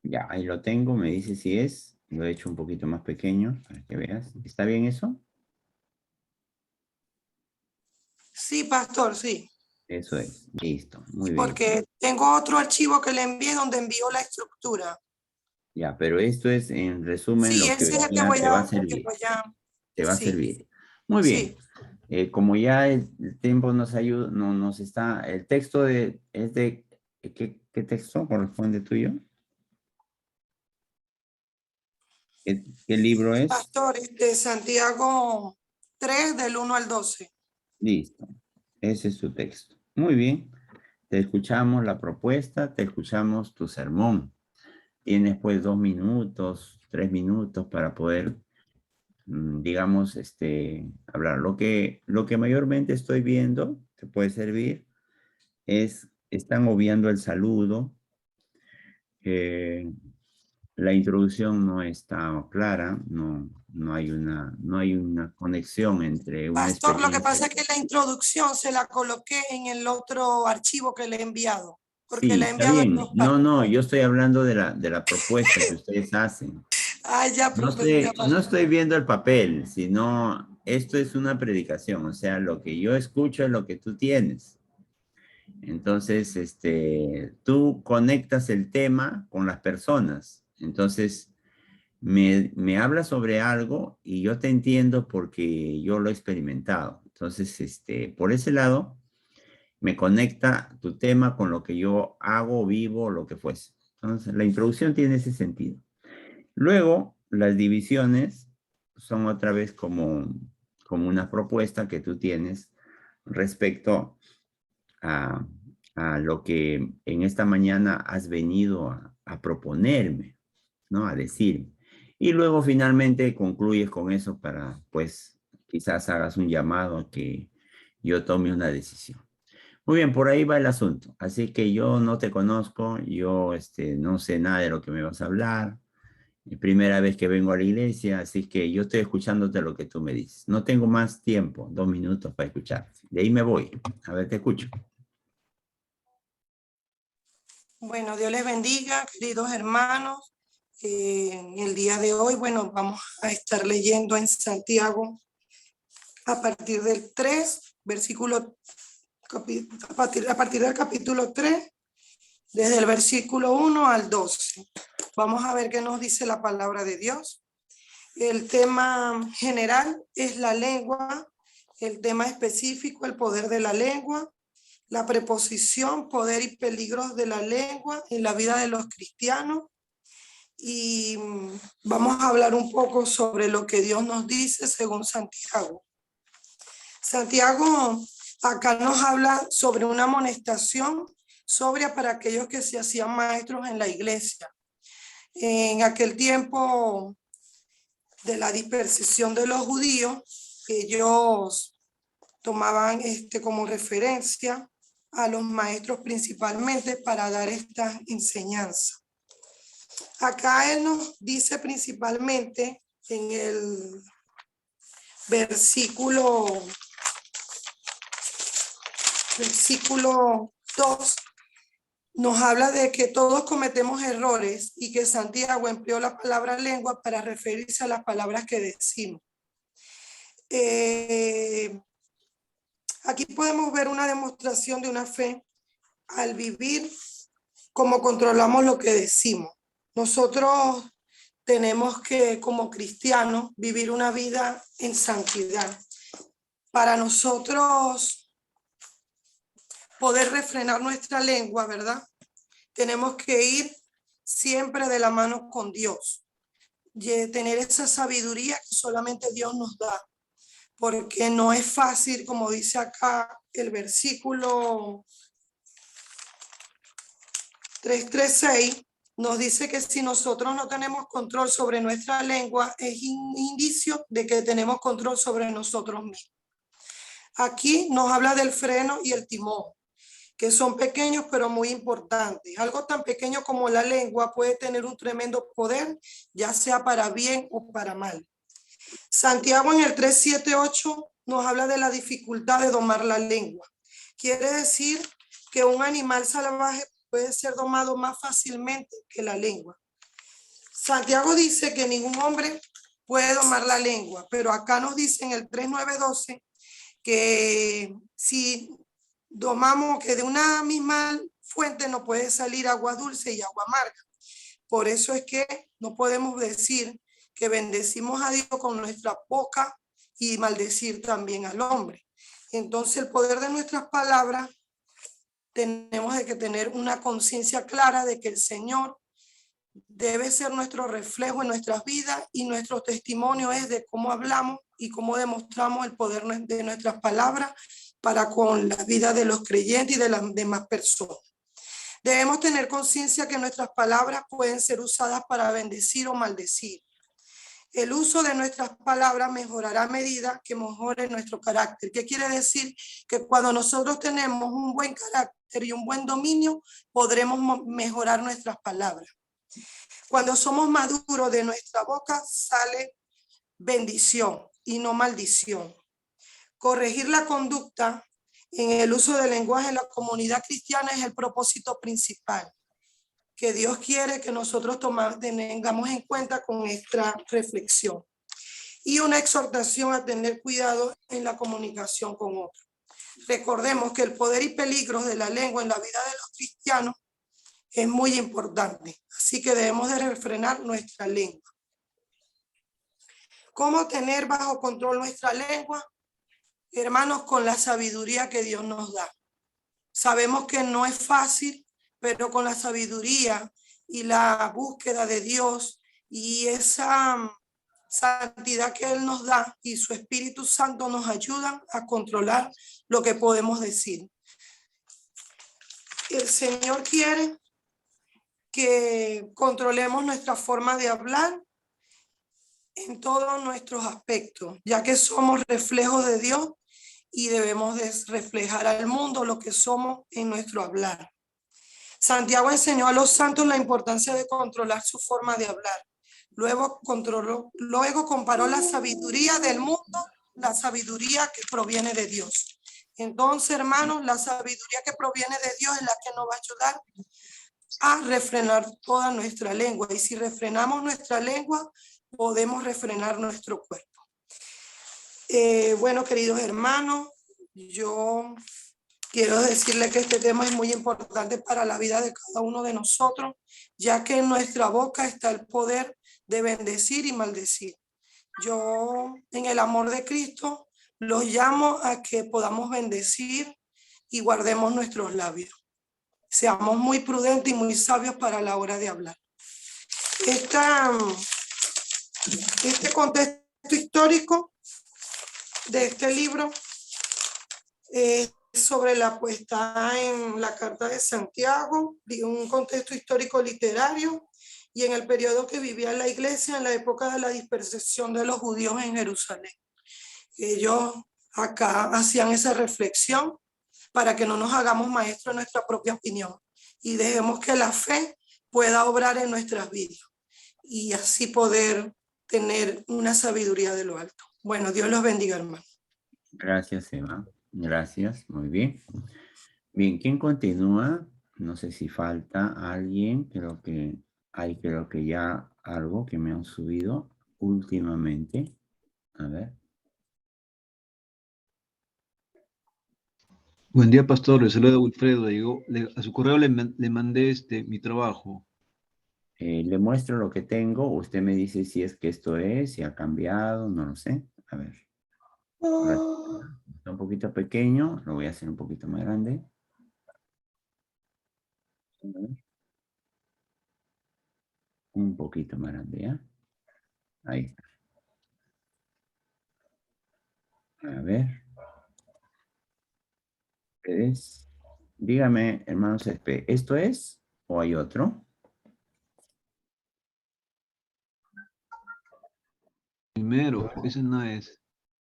[SPEAKER 1] Ya, ahí lo tengo, me dice si es. Lo he hecho un poquito más pequeño para que veas. ¿Está bien eso?
[SPEAKER 7] Sí, pastor, sí.
[SPEAKER 1] Eso es. Listo. Muy bien.
[SPEAKER 7] Porque tengo otro archivo que le envié donde envió la estructura.
[SPEAKER 1] Ya, pero esto es en resumen
[SPEAKER 7] Sí,
[SPEAKER 1] lo que
[SPEAKER 7] ese es el que
[SPEAKER 1] ya
[SPEAKER 7] voy
[SPEAKER 1] te va a
[SPEAKER 7] a...
[SPEAKER 1] servir. Te va a
[SPEAKER 7] Sí,
[SPEAKER 1] servir. Muy bien.
[SPEAKER 7] sí.
[SPEAKER 1] Como ya el tiempo nos ayuda, no nos está, el texto es de, ¿qué texto corresponde tuyo? ¿Qué libro es?
[SPEAKER 7] Pastor, de Santiago 3, del 1 al 12.
[SPEAKER 1] Listo. Ese es tu texto. Muy bien. Te escuchamos la propuesta, te escuchamos tu sermón. Tienes pues 2 minutos, 3 minutos para poder, digamos, hablar. Lo que mayormente estoy viendo, te puede servir, están obviando el saludo. La introducción no está clara, no hay una conexión entre una
[SPEAKER 7] Pastor, lo que
[SPEAKER 1] experiencia.
[SPEAKER 7] pasa es que la introducción se la coloqué en el otro archivo que le he enviado, porque
[SPEAKER 1] Sí,
[SPEAKER 7] le he
[SPEAKER 1] está
[SPEAKER 7] enviado en
[SPEAKER 1] bien.
[SPEAKER 7] 2 partes.
[SPEAKER 1] No, yo estoy hablando de la propuesta que ustedes hacen.
[SPEAKER 7] Ah, ya,
[SPEAKER 1] No estoy viendo el papel, sino esto es una predicación, o sea, lo que yo escucho es lo que tú tienes. Entonces, tú conectas el tema con las personas. Entonces, me hablas sobre algo y yo te entiendo porque yo lo he experimentado. Entonces, por ese lado, me conecta tu tema con lo que yo hago, vivo, lo que fuese. Entonces, la introducción tiene ese sentido. Luego, las divisiones son otra vez como una propuesta que tú tienes respecto a, a lo que en esta mañana has venido a proponerme, ¿no? A decirme. Y luego finalmente concluyes con eso para, pues, quizás hagas un llamado a que yo tome una decisión. Muy bien, por ahí va el asunto. Así que yo no te conozco, yo no sé nada de lo que me vas a hablar. Es primera vez que vengo a la iglesia, así que yo estoy escuchándote lo que tú me dices. No tengo más tiempo, 2 minutos para escuchar. De ahí me voy. A ver, te escucho.
[SPEAKER 7] Bueno, Dios les bendiga, queridos hermanos. En el día de hoy, bueno, vamos a estar leyendo en Santiago a partir del 3, versículo, a partir del capítulo 3, desde el versículo 1 al 12. Vamos a ver qué nos dice la palabra de Dios. El tema general es la lengua, el tema específico, el poder de la lengua, la preposición, poder y peligros de la lengua en la vida de los cristianos. Y vamos a hablar un poco sobre lo que Dios nos dice según Santiago. Santiago acá nos habla sobre una amonestación sobria para aquellos que se hacían maestros en la iglesia. En aquel tiempo de la dispersión de los judíos, ellos tomaban como referencia a los maestros principalmente para dar esta enseñanza. Acá él nos dice principalmente en el versículo 2, nos habla de que todos cometemos errores y que Santiago empleó la palabra lengua para referirse a las palabras que decimos. Aquí podemos ver una demostración de una fe al vivir como controlamos lo que decimos. Nosotros tenemos que, como cristianos, vivir una vida en santidad. Para nosotros poder refrenar nuestra lengua, ¿verdad? Tenemos que ir siempre de la mano con Dios. Y tener esa sabiduría que solamente Dios nos da. Porque no es fácil, como dice acá el versículo 3:6, nos dice que si nosotros no tenemos control sobre nuestra lengua, es un indicio de que tenemos control sobre nosotros mismos. Aquí nos habla del freno y el timón, que son pequeños pero muy importantes. Algo tan pequeño como la lengua puede tener un tremendo poder, ya sea para bien o para mal. Santiago en el 3:7-8 nos habla de la dificultad de domar la lengua. Quiere decir que un animal salvaje puede ser domado más fácilmente que la lengua. Santiago dice que ningún hombre puede domar la lengua, pero acá nos dice en el 3:9-12 que si domamos, que de una misma fuente no puede salir agua dulce y agua amarga. Por eso es que no podemos decir que bendecimos a Dios con nuestra boca y maldecir también al hombre. Entonces el poder de nuestras palabras, tenemos que tener una conciencia clara de que el Señor debe ser nuestro reflejo en nuestras vidas y nuestro testimonio es de cómo hablamos y cómo demostramos el poder de nuestras palabras para con la vida de los creyentes y de las demás personas. Debemos tener conciencia que nuestras palabras pueden ser usadas para bendecir o maldecir. El uso de nuestras palabras mejorará a medida que mejore nuestro carácter. ¿Qué quiere decir? Que cuando nosotros tenemos un buen carácter y un buen dominio, podremos mejorar nuestras palabras. Cuando somos maduros, de nuestra boca sale bendición y no maldición. Corregir la conducta en el uso del lenguaje en la comunidad cristiana es el propósito principal que Dios quiere que nosotros tengamos en cuenta con esta reflexión. Y una exhortación a tener cuidado en la comunicación con otros. Recordemos que el poder y peligros de la lengua en la vida de los cristianos es muy importante. Así que debemos de refrenar nuestra lengua. ¿Cómo tener bajo control nuestra lengua? Hermanos, con la sabiduría que Dios nos da. Sabemos que no es fácil, pero con la sabiduría y la búsqueda de Dios y esa santidad que Él nos da y su Espíritu Santo nos ayudan a controlar lo que podemos decir. El Señor quiere que controlemos nuestra forma de hablar en todos nuestros aspectos, ya que somos reflejos de Dios y debemos de reflejar al mundo lo que somos en nuestro hablar. Santiago enseñó a los santos la importancia de controlar su forma de hablar. Luego comparó la sabiduría del mundo, la sabiduría que proviene de Dios. Entonces, hermanos, la sabiduría que proviene de Dios es la que nos va a ayudar a refrenar toda nuestra lengua. Y si refrenamos nuestra lengua, podemos refrenar nuestro cuerpo. Bueno, queridos hermanos, yo quiero decirle que este tema es muy importante para la vida de cada uno de nosotros, ya que en nuestra boca está el poder de bendecir y maldecir. Yo, en el amor de Cristo, los llamo a que podamos bendecir y guardemos nuestros labios. Seamos muy prudentes y muy sabios para la hora de hablar. Este contexto histórico de este libro sobre la puesta en la Carta de Santiago, un contexto histórico literario, y en el periodo que vivía la iglesia en la época de la dispersión de los judíos en Jerusalén. Ellos acá hacían esa reflexión para que no nos hagamos maestros de nuestra propia opinión y dejemos que la fe pueda obrar en nuestras vidas y así poder tener una sabiduría de lo alto. Bueno, Dios los bendiga, hermano.
[SPEAKER 1] Gracias, Eva. Gracias, muy bien. Bien, ¿quién continúa? No sé si falta alguien, creo que ya algo que me han subido últimamente. A ver.
[SPEAKER 8] Buen día, pastor. Le saluda Wilfredo. A su correo le mandé mi trabajo.
[SPEAKER 1] Le muestro lo que tengo. Usted me dice si es que esto es, si ha cambiado, no lo sé. A ver. Está un poquito pequeño, lo voy a hacer un poquito más grande. A ver. Un poquito más grande, ¿ya? Ahí está. A ver. ¿Es? Dígame, hermano Césped, ¿esto es o hay otro?
[SPEAKER 8] Primero, ese no es.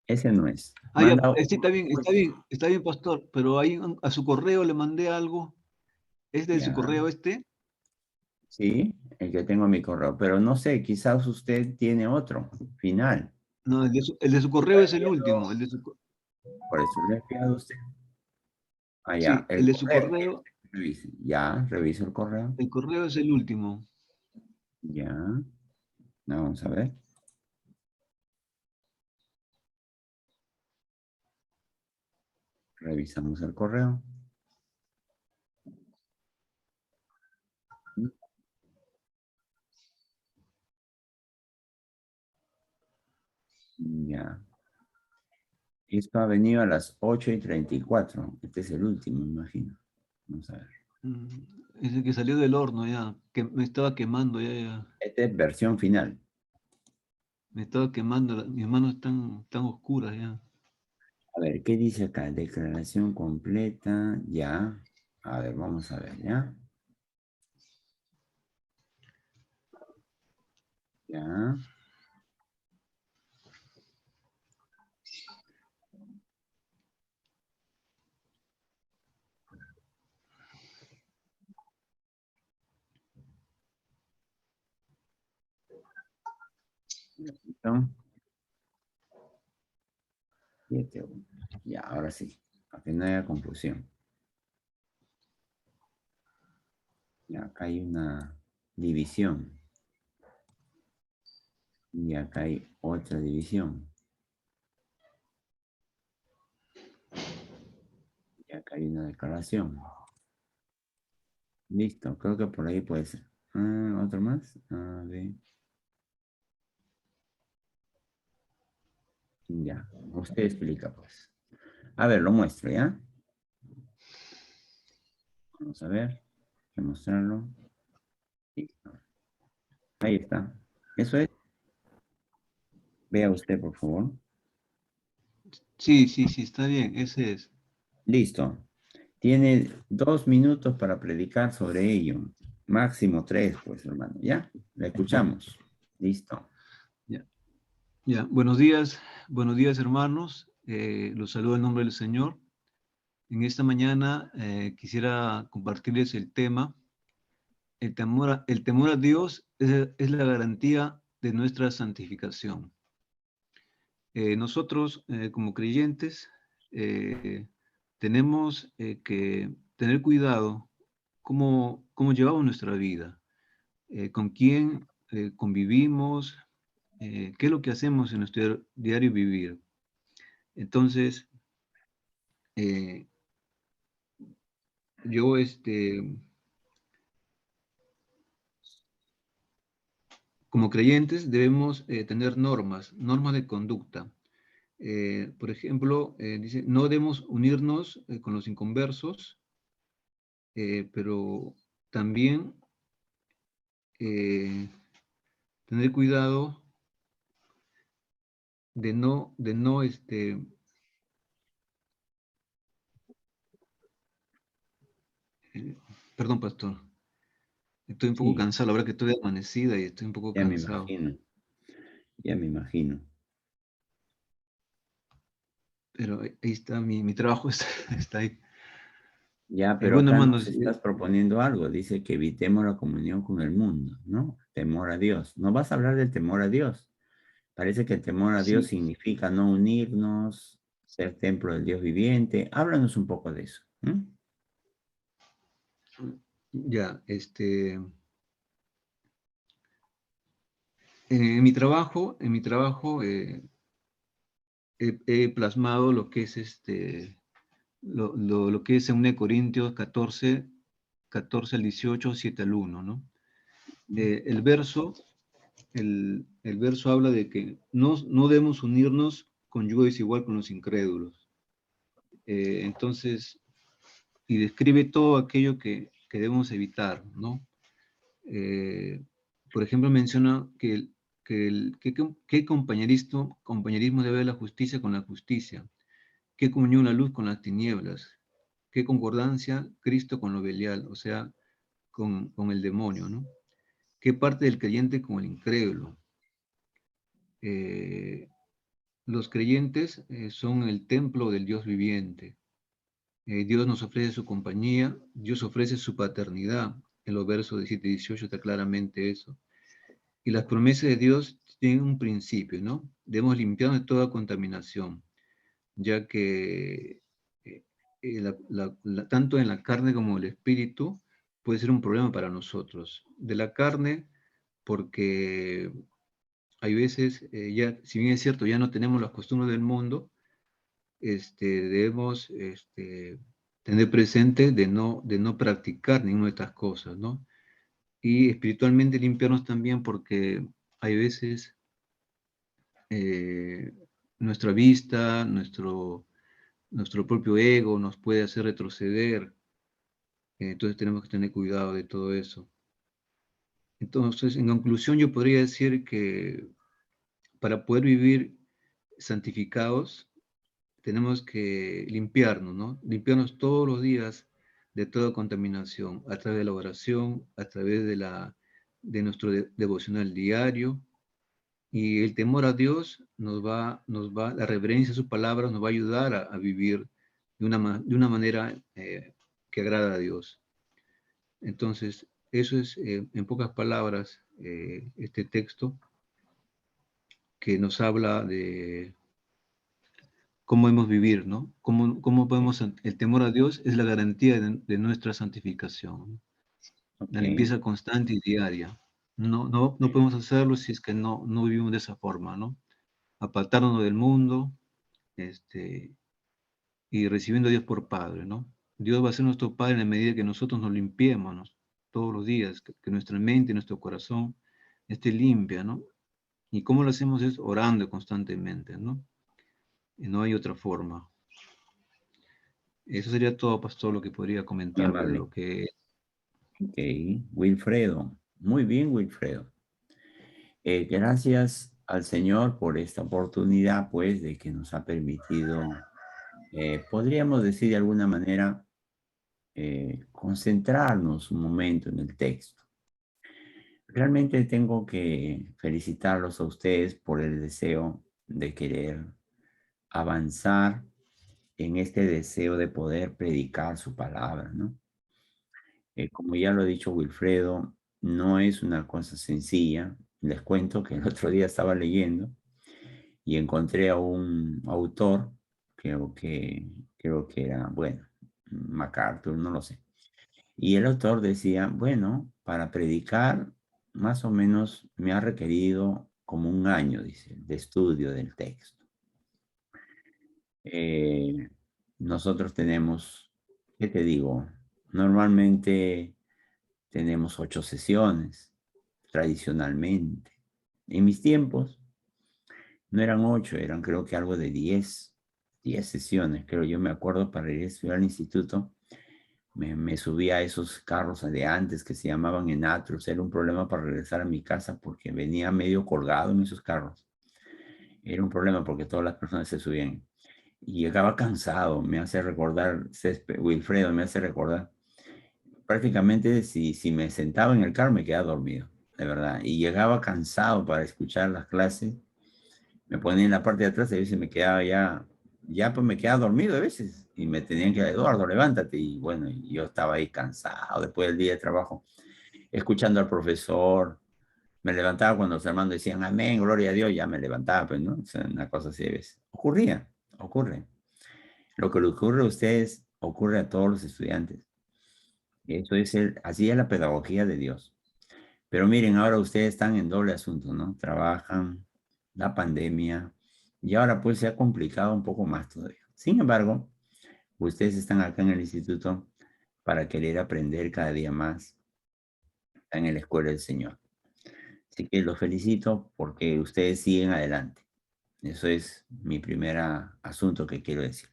[SPEAKER 1] Ese no es.
[SPEAKER 8] Ah, ya,
[SPEAKER 1] Manda
[SPEAKER 8] sí, está bien, pastor. Pero ahí a su correo le mandé algo. ¿Es de su
[SPEAKER 1] ya.
[SPEAKER 8] correo este?
[SPEAKER 1] Sí, el que tengo en mi correo, pero no sé, quizás usted tiene otro, final.
[SPEAKER 8] No, el de su correo es el último.
[SPEAKER 1] Por eso le he enviado a usted. Ah, ya,
[SPEAKER 8] Sí, el de su
[SPEAKER 1] correo.
[SPEAKER 8] correo,
[SPEAKER 1] Revise. Ya, reviso el correo.
[SPEAKER 8] el correo es el último.
[SPEAKER 1] Ya. Vamos a ver. Revisamos el correo. Ya. Esto ha venido a las 8:34. Este es el último, me imagino. Vamos a ver.
[SPEAKER 8] Es el que salió del horno ya, que me estaba quemando ya.
[SPEAKER 1] Esta es versión final.
[SPEAKER 8] Me estaba quemando, mis manos están oscuras ya.
[SPEAKER 1] A ver, ¿qué dice acá? Declaración completa, ya. A ver, vamos a ver, ¿ya? Ya. ¿Listo? 7-1. Ya, ahora sí. Para que no haya confusión. Ya, acá hay una división. Y acá hay otra división. Y acá hay una declaración. Listo, creo que por ahí puede ser. ¿Otro más? A ver. Ya, usted explica pues. A ver, lo muestro, ¿ya? Vamos a ver. Hay que mostrarlo. Listo. Ahí está. Eso es. Vea usted, por favor.
[SPEAKER 8] Sí, está bien, ese es.
[SPEAKER 1] Listo. Tiene 2 minutos para predicar sobre ello. Máximo 3, pues, hermano. ¿Ya? La escuchamos. Listo.
[SPEAKER 8] Ya, buenos días hermanos. Los saludo en nombre del Señor. En esta mañana quisiera compartirles el tema. El temor a Dios es la garantía de nuestra santificación. Nosotros, como creyentes, tenemos que tener cuidado cómo llevamos nuestra vida, con quién convivimos, qué es lo que hacemos en nuestro diario vivir. Entonces, yo, como creyentes, debemos tener normas de conducta. Por ejemplo, dice, no debemos unirnos con los inconversos, pero también tener cuidado de no, perdón, pastor. Estoy un poco
[SPEAKER 1] Sí,
[SPEAKER 8] cansado, la verdad que estoy amanecida y estoy un poco
[SPEAKER 1] ya me
[SPEAKER 8] cansado.
[SPEAKER 1] imagino, ya me imagino.
[SPEAKER 8] Pero ahí está, mi trabajo está, está ahí.
[SPEAKER 1] Ya, pero
[SPEAKER 8] Bueno,
[SPEAKER 1] acá
[SPEAKER 8] hermanos,
[SPEAKER 1] nos estás proponiendo algo. Dice que evitemos la comunión con el mundo, ¿no? Temor a Dios. No vas a hablar del temor a Dios. Parece que el temor a Dios
[SPEAKER 8] sí,
[SPEAKER 1] significa no unirnos, ser templo del Dios viviente. Háblanos un poco de eso.
[SPEAKER 8] ya, en mi trabajo he plasmado lo que es lo que es en 1 Corintios 14, 14 al 18, 7 al 1, ¿no? El verso habla de que no debemos unirnos con yugo desigual con los incrédulos. Entonces, y describe todo aquello que debemos evitar, ¿no? Por ejemplo, menciona que compañerismo debe haber la justicia con la justicia, qué comunión la luz con las tinieblas, qué concordancia Cristo con lo Belial, o sea, con el demonio, ¿no? ¿Qué parte del creyente con el incrédulo? Los creyentes son el templo del Dios viviente. Dios nos ofrece su compañía, Dios ofrece su paternidad. En los versos 17 y 18 está claramente eso. Y las promesas de Dios tienen un principio, ¿no? Debemos limpiarnos de toda contaminación, ya que tanto en la carne como en el espíritu puede ser un problema para nosotros. De la carne, porque hay veces, ya, si bien es cierto, ya no tenemos las costumbres del mundo, debemos tener presente de no practicar ninguna de estas cosas, ¿no? Y espiritualmente limpiarnos también porque hay veces eh, nuestra vista, nuestro propio ego nos puede hacer retroceder, entonces tenemos que tener cuidado de todo eso. Entonces, en conclusión, yo podría decir que para poder vivir santificados, tenemos que limpiarnos, ¿no? Limpiarnos todos los días de toda contaminación, a través de la oración, a través de nuestro devocional diario, y el temor a Dios la reverencia a sus palabras nos va a ayudar a vivir de una manera que agrada a Dios. Entonces, eso es, en pocas palabras, este texto que nos habla de cómo debemos vivir, ¿no? Cómo podemos, el temor a Dios es la garantía de nuestra santificación, la
[SPEAKER 1] Ok.
[SPEAKER 8] limpieza constante y diaria. No podemos hacerlo si es que no vivimos de esa forma, ¿no? Apartarnos del mundo, y recibiendo a Dios por Padre, ¿no? Dios va a ser nuestro Padre en la medida que nosotros nos limpiemos, ¿no? Todos los días, que nuestra mente y nuestro corazón esté limpia, ¿no? Y cómo lo hacemos es orando constantemente, ¿no? Y no hay otra forma. Eso sería todo, pastor, lo que podría
[SPEAKER 1] Bien,
[SPEAKER 8] comentarle de
[SPEAKER 1] vale.
[SPEAKER 8] lo que...
[SPEAKER 1] Ok. Wilfredo. Muy bien, Wilfredo. Gracias al Señor por esta oportunidad, pues, de que nos ha permitido, podríamos decir de alguna manera, concentrarnos un momento en el texto. Realmente tengo que felicitarlos a ustedes por el deseo de querer avanzar en este deseo de poder predicar su palabra, ¿no? Como ya lo ha dicho Wilfredo, no es una cosa sencilla. Les cuento que el otro día estaba leyendo y encontré a un autor, creo que era, bueno, MacArthur, no lo sé. Y el autor decía, bueno, para predicar más o menos me ha requerido como un año, dice, de estudio del texto. Eh, Nosotros tenemos, ¿qué te digo? Normalmente tenemos 8 sesiones, tradicionalmente. En mis tiempos no eran 8, eran creo que algo de 10 sesiones, creo yo me acuerdo para ir a estudiar al instituto. Me subí a esos carros de antes que se llamaban Enatros. Era un problema para regresar a mi casa porque venía medio colgado en esos carros. Era un problema porque todas las personas se subían. Y llegaba cansado, me hace recordar, Wilfredo me hace recordar prácticamente si me sentaba en el carro me quedaba dormido, de verdad. Y llegaba cansado para escuchar las clases. Me ponía en la parte de atrás y a veces me quedaba ya pues me quedaba dormido a veces. Y me tenían que, Eduardo, levántate. Y bueno, y yo estaba ahí cansado después del día de trabajo, escuchando al profesor. Me levantaba cuando los hermanos decían amén, gloria a Dios, ya me levantaba, pues, ¿no? O sea, una cosa así a veces. Ocurre. Lo que le ocurre a ustedes ocurre a todos los estudiantes. Eso es así es la pedagogía de Dios. Pero miren, ahora ustedes están en doble asunto, ¿no? Trabajan, la pandemia, y ahora pues se ha complicado un poco más todavía. Sin embargo, ustedes están acá en el instituto para querer aprender cada día más en la escuela del Señor. Así que los felicito porque ustedes siguen adelante. Eso es mi primer asunto que quiero decir.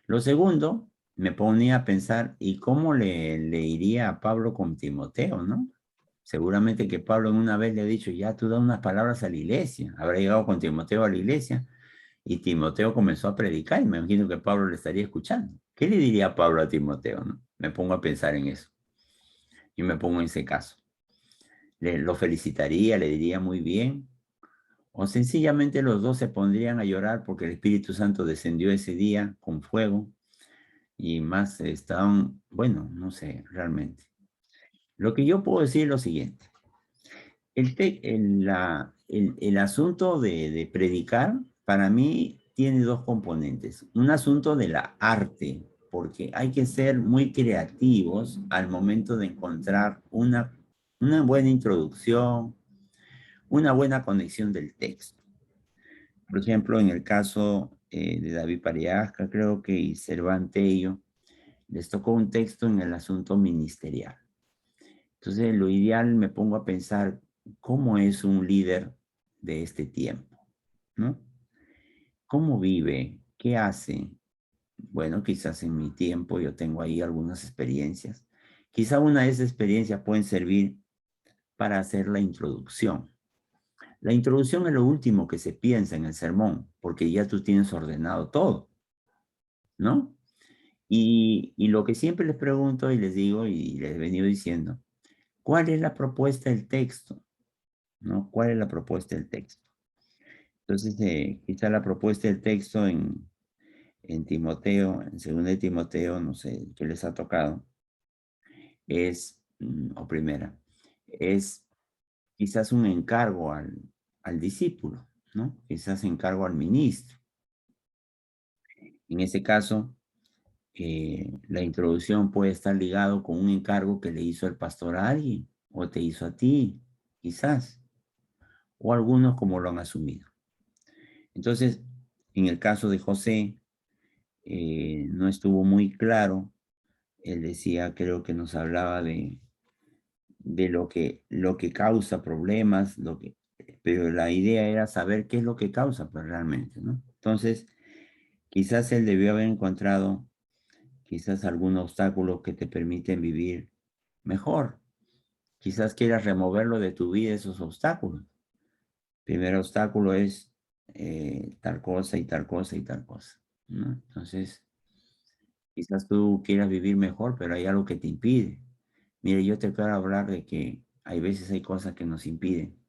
[SPEAKER 1] Lo segundo, me ponía a pensar, ¿y cómo le iría a Pablo con Timoteo, no? Seguramente que Pablo una vez le ha dicho, ya tú da unas palabras a la iglesia. Habrá llegado con Timoteo a la iglesia y Timoteo comenzó a predicar y me imagino que Pablo le estaría escuchando. ¿Qué le diría Pablo a Timoteo, no? Me pongo a pensar en eso y me pongo en ese caso. Lo felicitaría, le diría muy bien, o sencillamente los dos se pondrían a llorar porque el Espíritu Santo descendió ese día con fuego y más estaban, bueno, no sé, realmente. Lo que yo puedo decir es lo siguiente. El asunto de predicar, para mí, tiene dos componentes. Un asunto de la arte, porque hay que ser muy creativos al momento de encontrar una buena introducción, una buena conexión del texto. Por ejemplo, en el caso de David Pariasca, creo que y Cervantello, les tocó un texto en el asunto ministerial. Entonces, lo ideal me pongo a pensar cómo es un líder de este tiempo, ¿no? ¿Cómo vive? ¿Qué hace? Bueno, quizás en mi tiempo yo tengo ahí algunas experiencias. Quizá una de esas experiencias pueden servir para hacer la introducción. La introducción es lo último que se piensa en el sermón, porque ya tú tienes ordenado todo, ¿no? Y lo que siempre les pregunto y les digo y les he venido diciendo, ¿cuál es la propuesta del texto? ¿No? ¿Cuál es la propuesta del texto? Entonces, quizá la propuesta del texto en Timoteo, en 2 de Timoteo, no sé qué les ha tocado, es, o primera, es quizás un encargo al discípulo, ¿no? Quizás encargo al ministro. En ese caso, la introducción puede estar ligado con un encargo que le hizo el pastor a alguien, o te hizo a ti, quizás, o algunos como lo han asumido. Entonces, en el caso de José, no estuvo muy claro. Él decía, creo que nos hablaba de lo que causa problemas, pero la idea era saber qué es lo que causa, pues realmente, ¿no? Entonces, quizás él debió haber encontrado quizás algún obstáculo que te permiten vivir mejor. Quizás quieras removerlo de tu vida, esos obstáculos. Primer obstáculo es tal cosa y tal cosa y tal cosa, ¿no? Entonces, quizás tú quieras vivir mejor, pero hay algo que te impide. Mire, yo te quiero hablar de que hay veces hay cosas que nos impiden.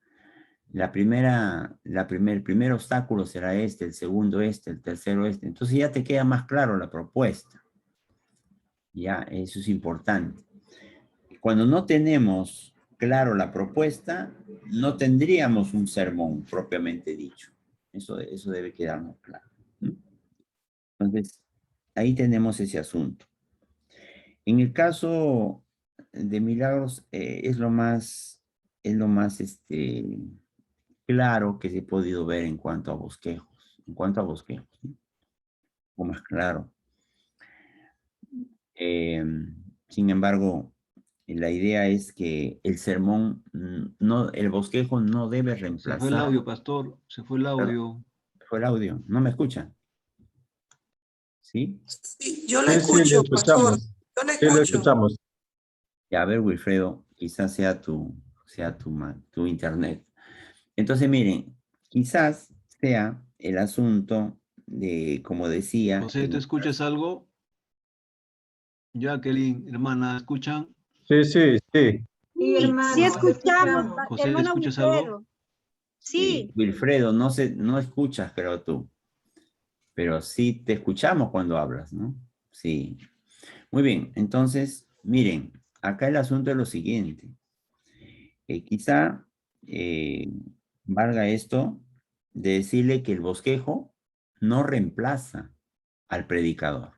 [SPEAKER 1] El primer obstáculo será este, el segundo este, el tercero este. Entonces ya te queda más claro la propuesta. Ya, eso es importante. Cuando no tenemos claro la propuesta, no tendríamos un sermón propiamente dicho. Eso debe quedarnos claro, ¿no? Entonces, ahí tenemos ese asunto. En el caso de Milagros, es lo más claro que se ha podido ver en cuanto a bosquejos. ¿Sí? O más claro. Sin embargo, la idea es que el sermón, el bosquejo no debe
[SPEAKER 8] Se fue el
[SPEAKER 1] reemplazar.
[SPEAKER 8] audio, pastor. Se fue el audio.
[SPEAKER 1] Fue el audio. ¿No me escuchan? ¿Sí?
[SPEAKER 7] Sí, yo le
[SPEAKER 5] Sí, sí, le
[SPEAKER 7] escucho, pastor.
[SPEAKER 5] escuchamos.
[SPEAKER 7] Yo le
[SPEAKER 5] Sí, le
[SPEAKER 7] escucho.
[SPEAKER 5] escuchamos.
[SPEAKER 1] Ya, a ver, Wilfredo, quizás sea tu internet. Entonces, miren, quizás sea el asunto de, como decía,
[SPEAKER 8] José, ¿te escuchas algo? Jacqueline, hermana, ¿escuchan?
[SPEAKER 5] Sí, sí, sí.
[SPEAKER 4] Sí, hermano,
[SPEAKER 3] Sí
[SPEAKER 4] te
[SPEAKER 3] escuchamos,
[SPEAKER 4] escuchamos.
[SPEAKER 8] José,
[SPEAKER 3] hermano
[SPEAKER 8] ¿escuchas algo?
[SPEAKER 3] Wilfredo. Sí,
[SPEAKER 1] Wilfredo, no escuchas, creo tú, pero sí te escuchamos cuando hablas, ¿no? Sí. Muy bien, entonces, miren, acá el asunto es lo siguiente. Quizá valga esto de decirle que el bosquejo no reemplaza al predicador.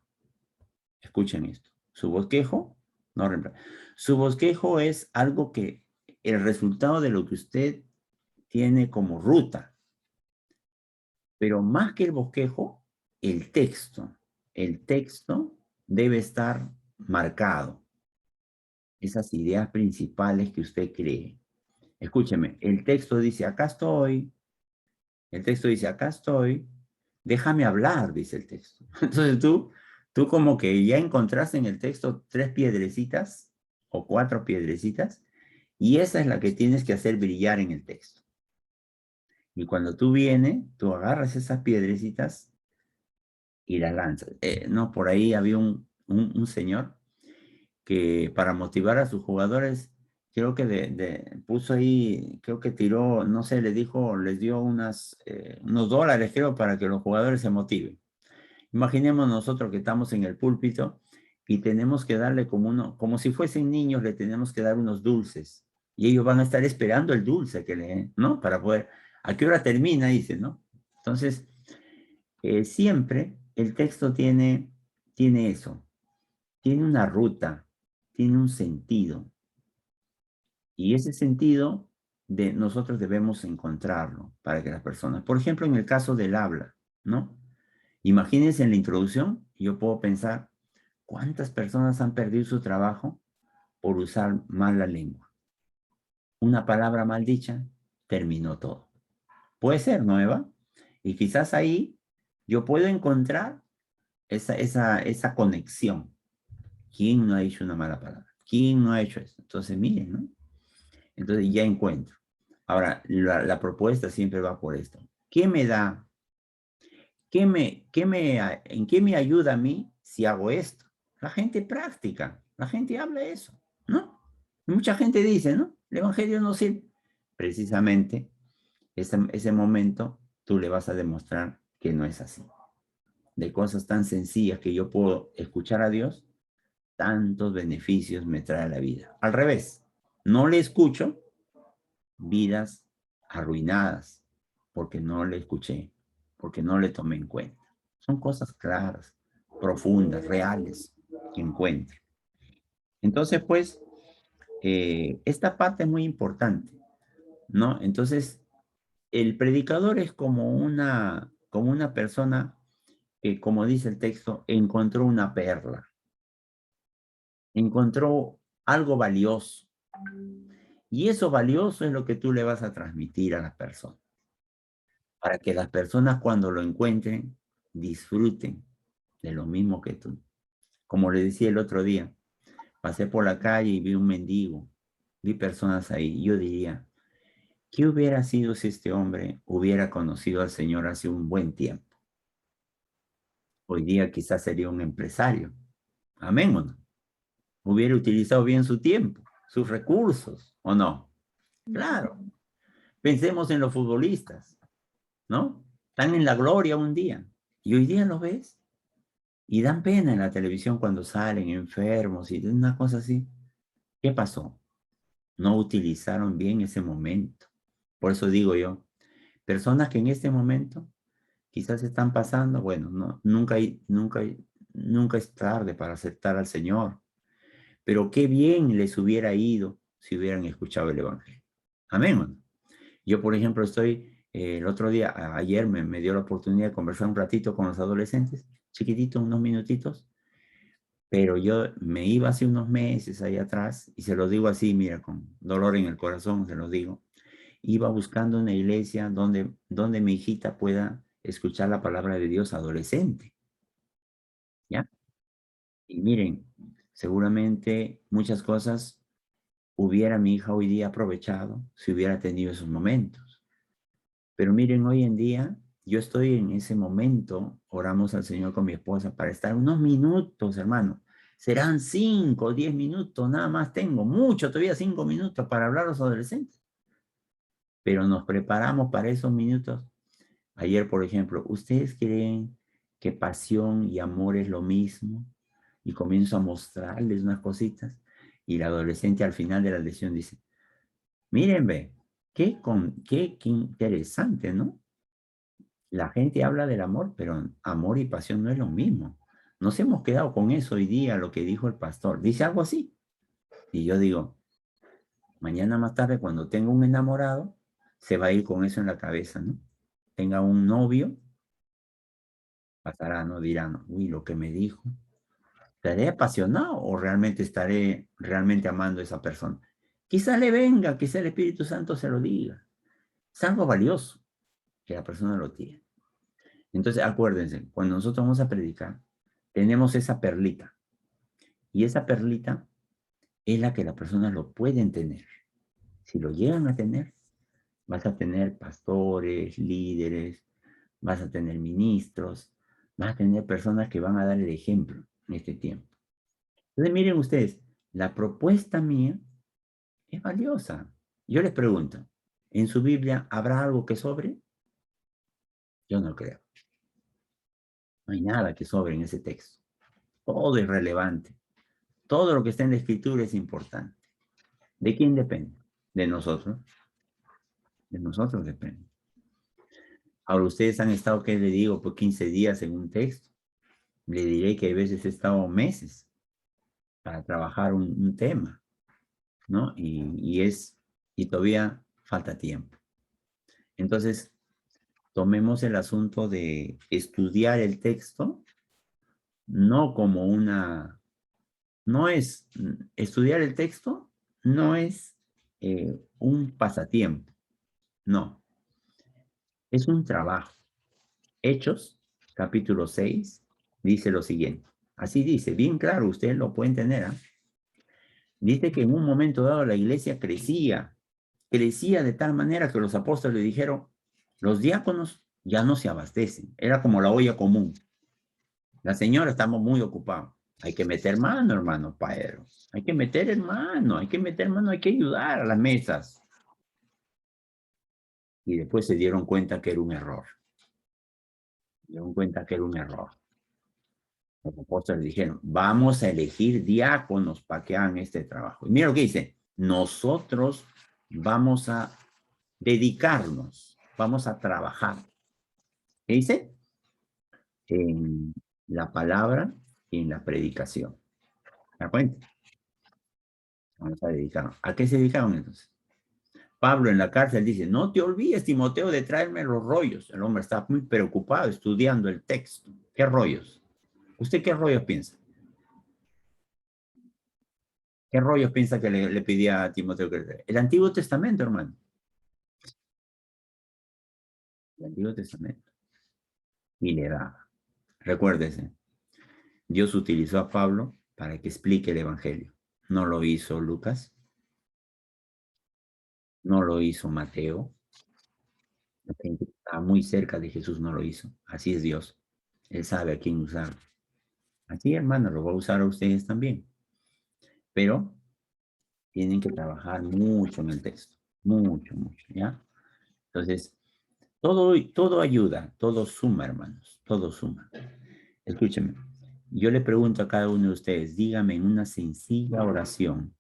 [SPEAKER 1] Escuchen esto. Su bosquejo no reemplaza. Su bosquejo es algo que, el resultado de lo que usted tiene como ruta. Pero más que el bosquejo, el texto. El texto debe estar marcado. Esas ideas principales que usted cree. Escúcheme, el texto dice, acá estoy. El texto dice, acá estoy. Déjame hablar, dice el texto. Entonces tú como que ya encontraste en el texto 3 piedrecitas o 4 piedrecitas y esa es la que tienes que hacer brillar en el texto. Y cuando tú vienes, tú agarras esas piedrecitas y las lanzas. No, por ahí había un señor que para motivar a sus jugadores, creo que puso ahí, creo que tiró, no sé, les dio unos dólares, creo, para que los jugadores se motiven. Imaginemos nosotros que estamos en el púlpito y tenemos que darle como si fuesen niños, le tenemos que dar unos dulces. Y ellos van a estar esperando el dulce ¿no? Para poder, ¿a qué hora termina? Dice, ¿no? Entonces, siempre el texto tiene eso, tiene una ruta, tiene un sentido. Y ese sentido nosotros debemos encontrarlo para que las personas, por ejemplo, en el caso del habla, ¿no? Imagínense en la introducción, yo puedo pensar, ¿cuántas personas han perdido su trabajo por usar mal la lengua? Una palabra mal dicha, terminó todo. Puede ser, ¿no, Eva? Y quizás ahí yo puedo encontrar esa conexión. ¿Quién no ha dicho una mala palabra? ¿Quién no ha hecho eso? Entonces, miren, ¿no? Entonces ya encuentro. Ahora, la propuesta siempre va por esto. ¿Qué me da? ¿En qué me ayuda a mí si hago esto? La gente práctica, la gente habla eso, ¿no? Y mucha gente dice, ¿no? El evangelio no sirve. Precisamente, ese momento tú le vas a demostrar que no es así. De cosas tan sencillas que yo puedo escuchar a Dios, tantos beneficios me trae la vida. Al revés, no le escucho, vidas arruinadas, porque no le escuché, porque no le tomé en cuenta. Son cosas claras, profundas, reales, que encuentro. Entonces, pues, esta parte es muy importante, ¿no? Entonces, el predicador es como una persona que, como dice el texto, encontró una perla, encontró algo valioso. Y eso valioso es lo que tú le vas a transmitir a las personas, para que las personas cuando lo encuentren disfruten de lo mismo que tú. Como le decía el otro día, pasé por la calle y vi un mendigo, vi personas ahí. Yo diría, ¿qué hubiera sido si este hombre hubiera conocido al Señor hace un buen tiempo? Hoy día quizás sería un empresario. Amén, ¿o no? Hubiera utilizado bien su tiempo, sus recursos, ¿o no? Claro. Pensemos en los futbolistas, ¿no? Están en la gloria un día y hoy día los ves y dan pena en la televisión cuando salen enfermos y una cosa así. ¿Qué pasó? No utilizaron bien ese momento. Por eso digo yo, personas que en este momento quizás están pasando, bueno, no, nunca es tarde para aceptar al Señor, pero qué bien les hubiera ido si hubieran escuchado el Evangelio. Amén, ¿o no? Yo, por ejemplo, el otro día, ayer me dio la oportunidad de conversar un ratito con los adolescentes, chiquititos, unos minutitos, pero yo me iba hace unos meses ahí atrás, y se los digo así, mira, con dolor en el corazón, se los digo, iba buscando una iglesia donde mi hijita pueda escuchar la palabra de Dios adolescente, ¿ya? Y miren, seguramente muchas cosas hubiera mi hija hoy día aprovechado si hubiera tenido esos momentos. Pero miren, hoy en día yo estoy en ese momento, oramos al Señor con mi esposa para estar unos minutos, hermano, Serán 5 o 10 minutos, nada más tengo. Mucho, todavía 5 minutos para hablar a los adolescentes. Pero nos preparamos para esos minutos. Ayer, por ejemplo, ¿ustedes creen que pasión y amor es lo mismo? Y comienzo a mostrarles unas cositas. Y la adolescente al final de la lección dice, miren, ve, qué interesante, ¿no? La gente habla del amor, pero amor y pasión no es lo mismo. Nos hemos quedado con eso hoy día, lo que dijo el pastor. Dice algo así. Y yo digo, mañana más tarde, cuando tenga un enamorado, se va a ir con eso en la cabeza, ¿no? Tenga un novio, pasará, ¿no? Dirán, uy, lo que me dijo. ¿Estaré apasionado o realmente estaré realmente amando a esa persona? Quizá le venga, quizá el Espíritu Santo se lo diga. Es algo valioso que la persona lo tiene. Entonces, acuérdense, cuando nosotros vamos a predicar, tenemos esa perlita. Y esa perlita es la que las personas lo pueden tener. Si lo llegan a tener, vas a tener pastores, líderes, vas a tener ministros, vas a tener personas que van a dar el ejemplo en este tiempo. Entonces, miren ustedes, la propuesta mía es valiosa. Yo les pregunto, ¿en su Biblia habrá algo que sobre? Yo no creo. No hay nada que sobre en ese texto. Todo es relevante. Todo lo que está en la Escritura es importante. ¿De quién depende? De nosotros. De nosotros depende. Ahora, ustedes han estado, ¿qué le digo? Por 15 días en un texto. Le diré que a veces he estado meses para trabajar un tema, ¿no? Y todavía falta tiempo. Entonces, tomemos el asunto de estudiar el texto, no como estudiar el texto no es un pasatiempo, no, es un trabajo. Hechos, capítulo 6, dice lo siguiente, así dice, bien claro, ustedes lo pueden tener, ¿eh? Dice que en un momento dado la iglesia crecía de tal manera que los apóstoles dijeron, los diáconos ya no se abastecen, era como la olla común. La señora, estamos muy ocupados. Hay que meter mano, hermano Paero. Hay que meter mano, hay que ayudar a las mesas. Y después se dieron cuenta que era un error. Los apóstoles dijeron, vamos a elegir diáconos para que hagan este trabajo. Y mira lo que dice, nosotros vamos a dedicarnos, vamos a trabajar. ¿Qué dice? En la palabra y en la predicación. ¿Se da cuenta? Vamos a dedicarnos. ¿A qué se dedicaron entonces? Pablo en la cárcel dice, no te olvides, Timoteo, de traerme los rollos. El hombre está muy preocupado estudiando el texto. ¿Qué rollos? ¿Usted qué rollos piensa? ¿Qué rollos piensa que le pedía a Timoteo que le traiga? El Antiguo Testamento, hermano. El Antiguo Testamento. Y le daba. Recuérdese, Dios utilizó a Pablo para que explique el Evangelio. No lo hizo Lucas. No lo hizo Mateo. La gente que estaba muy cerca de Jesús no lo hizo. Así es Dios. Él sabe a quién usar. Así, hermano, lo va a usar a ustedes también. Pero tienen que trabajar mucho en el texto. Mucho, ¿ya? Entonces, todo ayuda, todo suma, hermanos. Todo suma. Escúchenme. Yo le pregunto a cada uno de ustedes, dígame en una sencilla oración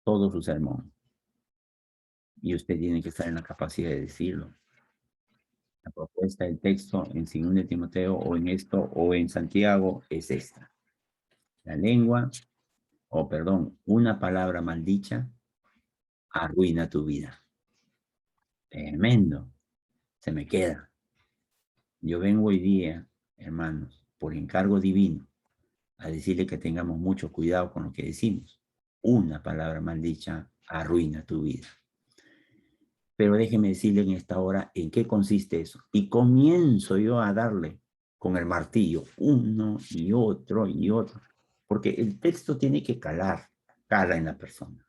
[SPEAKER 1] todo su sermón. Y usted tiene que estar en la capacidad de decirlo. La propuesta del texto en 2 de Timoteo o en esto o en Santiago es esta. La lengua, una palabra maldicha arruina tu vida. Tremendo. Se me queda. Yo vengo hoy día, hermanos, por encargo divino, a decirle que tengamos mucho cuidado con lo que decimos. Una palabra maldicha arruina tu vida. Pero déjeme decirle en esta hora en qué consiste eso. Y comienzo yo a darle con el martillo uno y otro y otro. Porque el texto tiene que cala en la persona.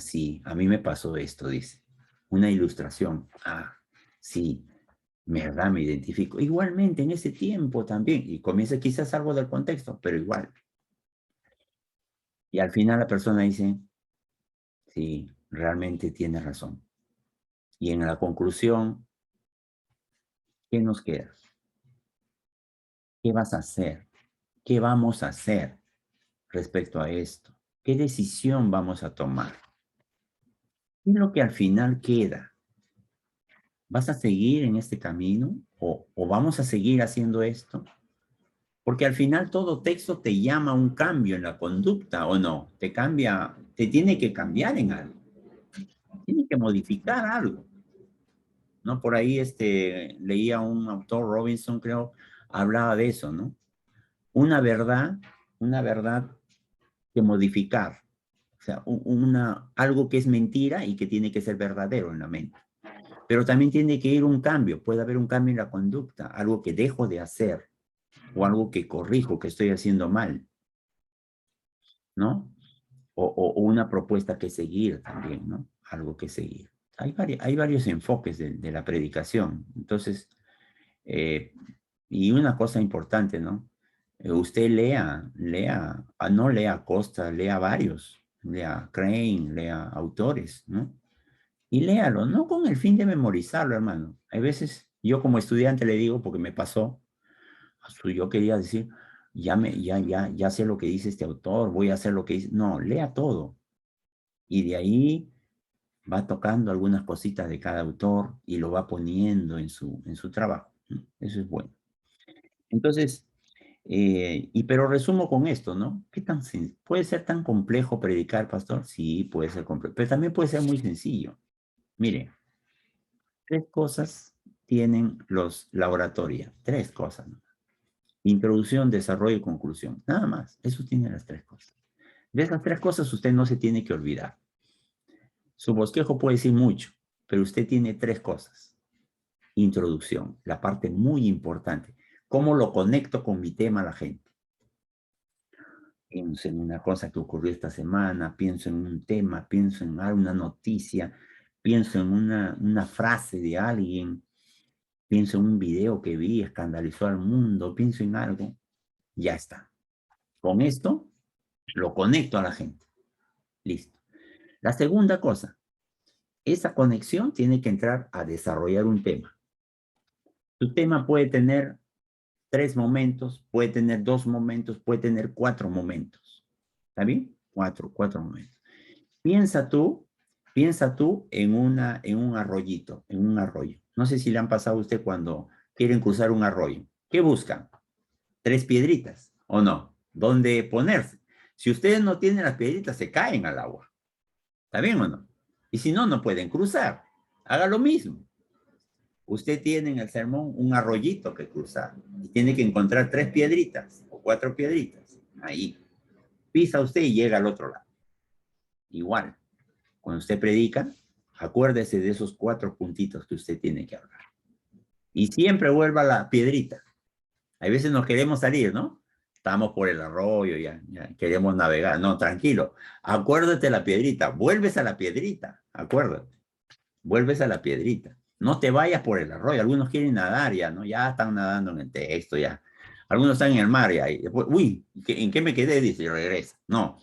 [SPEAKER 1] Sí, a mí me pasó esto, dice. Una ilustración. Sí, verdad, me identifico. Igualmente en ese tiempo también. Y comienza quizás algo del contexto, pero igual. Y al final la persona dice, sí, realmente tiene razón. Y en la conclusión, ¿qué nos queda? ¿Qué vas a hacer? ¿Qué vamos a hacer respecto a esto? ¿Qué decisión vamos a tomar? ¿Qué es lo que al final queda? ¿Vas a seguir en este camino o vamos a seguir haciendo esto? Porque al final todo texto te llama a un cambio en la conducta, ¿o no? Te cambia, te tiene que cambiar en algo. Tiene que modificar algo. ¿No? Por ahí leía un autor, Robinson, creo, hablaba de eso, ¿no? Una verdad que modificar. O sea, algo que es mentira y que tiene que ser verdadero en la mente. Pero también tiene que ir un cambio. Puede haber un cambio en la conducta, algo que dejo de hacer o algo que corrijo, que estoy haciendo mal, ¿no? O una propuesta que seguir también, ¿no? Algo que seguir. Hay varios enfoques de la predicación. Entonces, y una cosa importante, ¿no? Usted no lea Costa, lea varios, lea Crane, lea autores, ¿no? Y léalo, no con el fin de memorizarlo, hermano. Hay veces, yo como estudiante le digo, porque me pasó, yo quería decir, ya sé lo que dice este autor, voy a hacer lo que dice. No, lea todo. Y de ahí va tocando algunas cositas de cada autor y lo va poniendo en su trabajo. Eso es bueno. Entonces, pero resumo con esto, ¿no? ¿Puede ser tan complejo predicar, pastor? Sí, puede ser complejo, pero también puede ser muy sencillo. Mire, 3 cosas tienen la oratoria, 3 cosas, ¿no? Introducción, desarrollo y conclusión, nada más, eso tiene las 3 cosas. De esas 3 cosas usted no se tiene que olvidar. Su bosquejo puede decir mucho, pero usted tiene 3 cosas. Introducción, la parte muy importante. ¿Cómo lo conecto con mi tema a la gente? Pienso en una cosa que ocurrió esta semana, pienso en un tema, pienso en una noticia, pienso en una frase de alguien, pienso en un video que vi, escandalizó al mundo, pienso en algo, ya está. Con esto lo conecto a la gente. Listo. La segunda cosa, esa conexión tiene que entrar a desarrollar un tema. Tu tema puede tener 3 momentos, puede tener 2 momentos, puede tener 4 momentos. ¿Está bien? 4 momentos. Piensa tú en un arroyito, en un arroyo. No sé si le han pasado a usted cuando quieren cruzar un arroyo. ¿Qué buscan? 3 piedritas, ¿o no? ¿Dónde ponerse? Si ustedes no tienen las piedritas, se caen al agua. ¿Está bien o no? Y si no, no pueden cruzar. Haga lo mismo. Usted tiene en el sermón un arroyito que cruzar y tiene que encontrar 3 piedritas o 4 piedritas. Ahí. Pisa usted y llega al otro lado. Igual. Cuando usted predica, acuérdese de esos 4 puntitos que usted tiene que hablar. Y siempre vuelva a la piedrita. Hay veces nos queremos salir, ¿no? Estamos por el arroyo, ya queremos navegar. No, tranquilo. Acuérdate la piedrita. Vuelves a la piedrita. Acuérdate. Vuelves a la piedrita. No te vayas por el arroyo. Algunos quieren nadar ya, ¿no? Ya están nadando en el texto, ya. Algunos están en el mar ya. Y después, uy, ¿en qué me quedé? Dice, y regresa. No.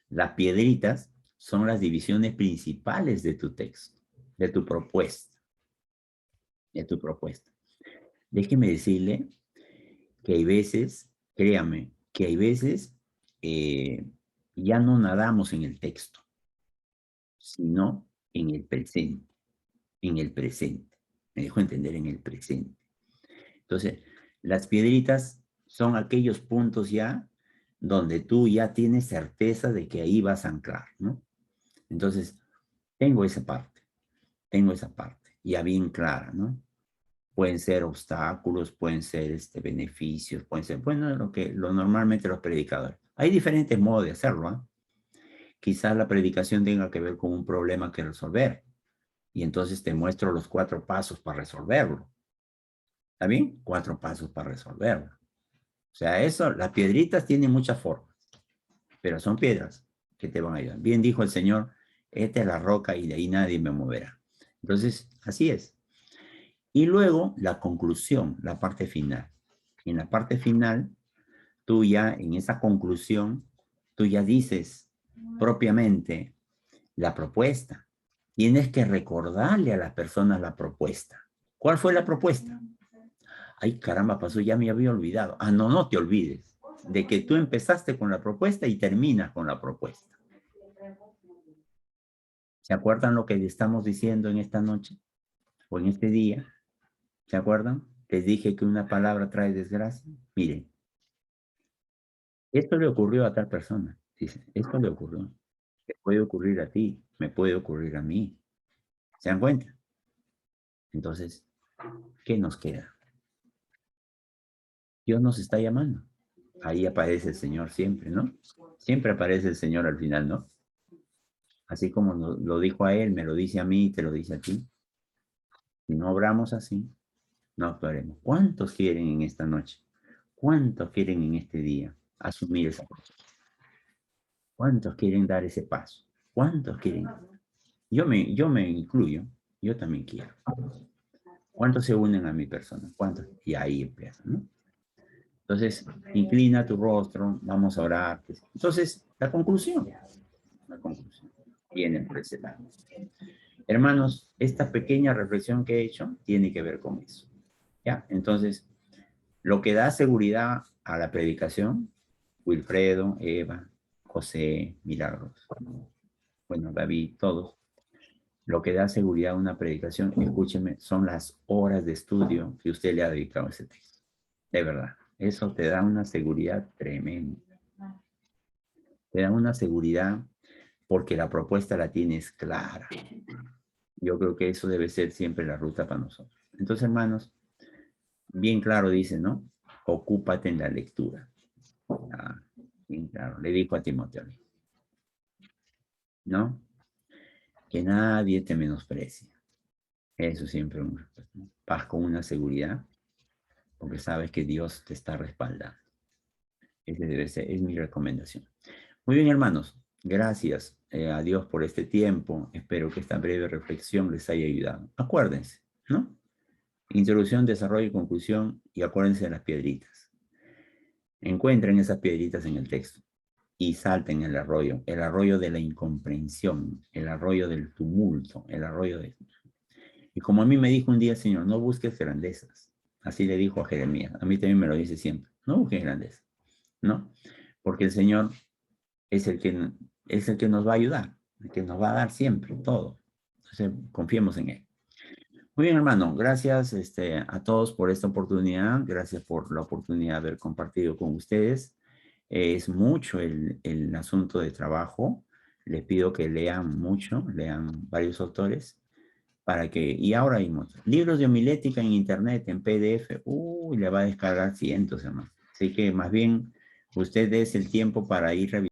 [SPEAKER 1] Las piedritas son las divisiones principales de tu texto, de tu propuesta. De tu propuesta. Déjeme decirle que hay veces, créame, que hay veces ya no nadamos en el texto, sino en el presente. En el presente. Me dejo entender, en el presente. Entonces, las piedritas son aquellos puntos ya donde tú ya tienes certeza de que ahí vas a anclar, ¿no? Entonces, tengo esa parte ya bien clara, ¿no? Pueden ser obstáculos, pueden ser beneficios, pueden ser, bueno, lo normalmente los predicadores. Hay diferentes modos de hacerlo, ¿eh? Quizás la predicación tenga que ver con un problema que resolver. Y entonces te muestro los 4 pasos para resolverlo. ¿Está bien? 4 pasos para resolverlo. O sea, las piedritas tienen muchas formas, pero son piedras que te van a ayudar. Bien dijo el Señor, esta es la roca y de ahí nadie me moverá. Entonces, así es. Y luego la conclusión, la parte final. En la parte final, tú ya, en esa conclusión, tú ya dices propiamente la propuesta. Tienes que recordarle a las personas la propuesta. ¿Cuál fue la propuesta? Ay, caramba, pasó, ya me había olvidado. Ah, no, no te olvides de que tú empezaste con la propuesta y terminas con la propuesta. ¿Se acuerdan lo que le estamos diciendo en esta noche? ¿O en este día? ¿Se acuerdan? Les dije que una palabra trae desgracia. Miren, esto le ocurrió a tal persona. Dice, esto le ocurrió. Te puede ocurrir a ti, me puede ocurrir a mí. ¿Se dan cuenta? Entonces, ¿qué nos queda? Dios nos está llamando. Ahí aparece el Señor siempre, ¿no? Siempre aparece el Señor al final, ¿no? Así como lo dijo a Él, me lo dice a mí y te lo dice a ti. Si no obramos así, no actuaremos. ¿Cuántos quieren en esta noche? ¿Cuántos quieren en este día asumir esa cosa? ¿Cuántos quieren dar ese paso? ¿Cuántos quieren? Yo me incluyo, yo también quiero. ¿Cuántos se unen a mi persona? ¿Cuántos? Y ahí empieza, ¿no? Entonces, inclina tu rostro, vamos a orar. Entonces, la conclusión viene por ese lado. Hermanos, esta pequeña reflexión que he hecho tiene que ver con eso. ¿Ya? Entonces, lo que da seguridad a la predicación, Wilfredo, Eva, José, Milagros, bueno, David, todos, lo que da seguridad a una predicación, escúcheme, son las horas de estudio que usted le ha dedicado a ese texto. De verdad, eso te da una seguridad tremenda. Te da una seguridad porque la propuesta la tienes clara. Yo creo que eso debe ser siempre la ruta para nosotros. Entonces, hermanos, bien claro dice, ¿no? Ocúpate en la lectura. Ah, bien claro, le dijo a Timoteo, ¿no? Que nadie te menosprecie. Eso siempre vas con una seguridad, porque sabes que Dios te está respaldando. Ese debe ser, es mi recomendación. Muy bien, hermanos. Gracias a Dios por este tiempo. Espero que esta breve reflexión les haya ayudado. Acuérdense, ¿no? Introducción, desarrollo y conclusión. Y acuérdense de las piedritas. Encuentren esas piedritas en el texto. Y salten el arroyo de la incomprensión, el arroyo del tumulto, el arroyo de... Y como a mí me dijo un día el Señor, no busques grandezas. Así le dijo a Jeremías. A mí también me lo dice siempre. No busques grandezas, ¿no? Porque el Señor es el que nos va a ayudar, el que nos va a dar siempre todo. Entonces, confiemos en Él. Muy bien, hermano. Gracias a todos por esta oportunidad. Gracias por la oportunidad de haber compartido con ustedes. Es mucho el asunto de trabajo. Les pido que lean mucho, lean varios autores, para que, y ahora hay libros de homilética en internet, en PDF, le va a descargar cientos, hermano. Así que más bien, usted des el tiempo para ir revisando.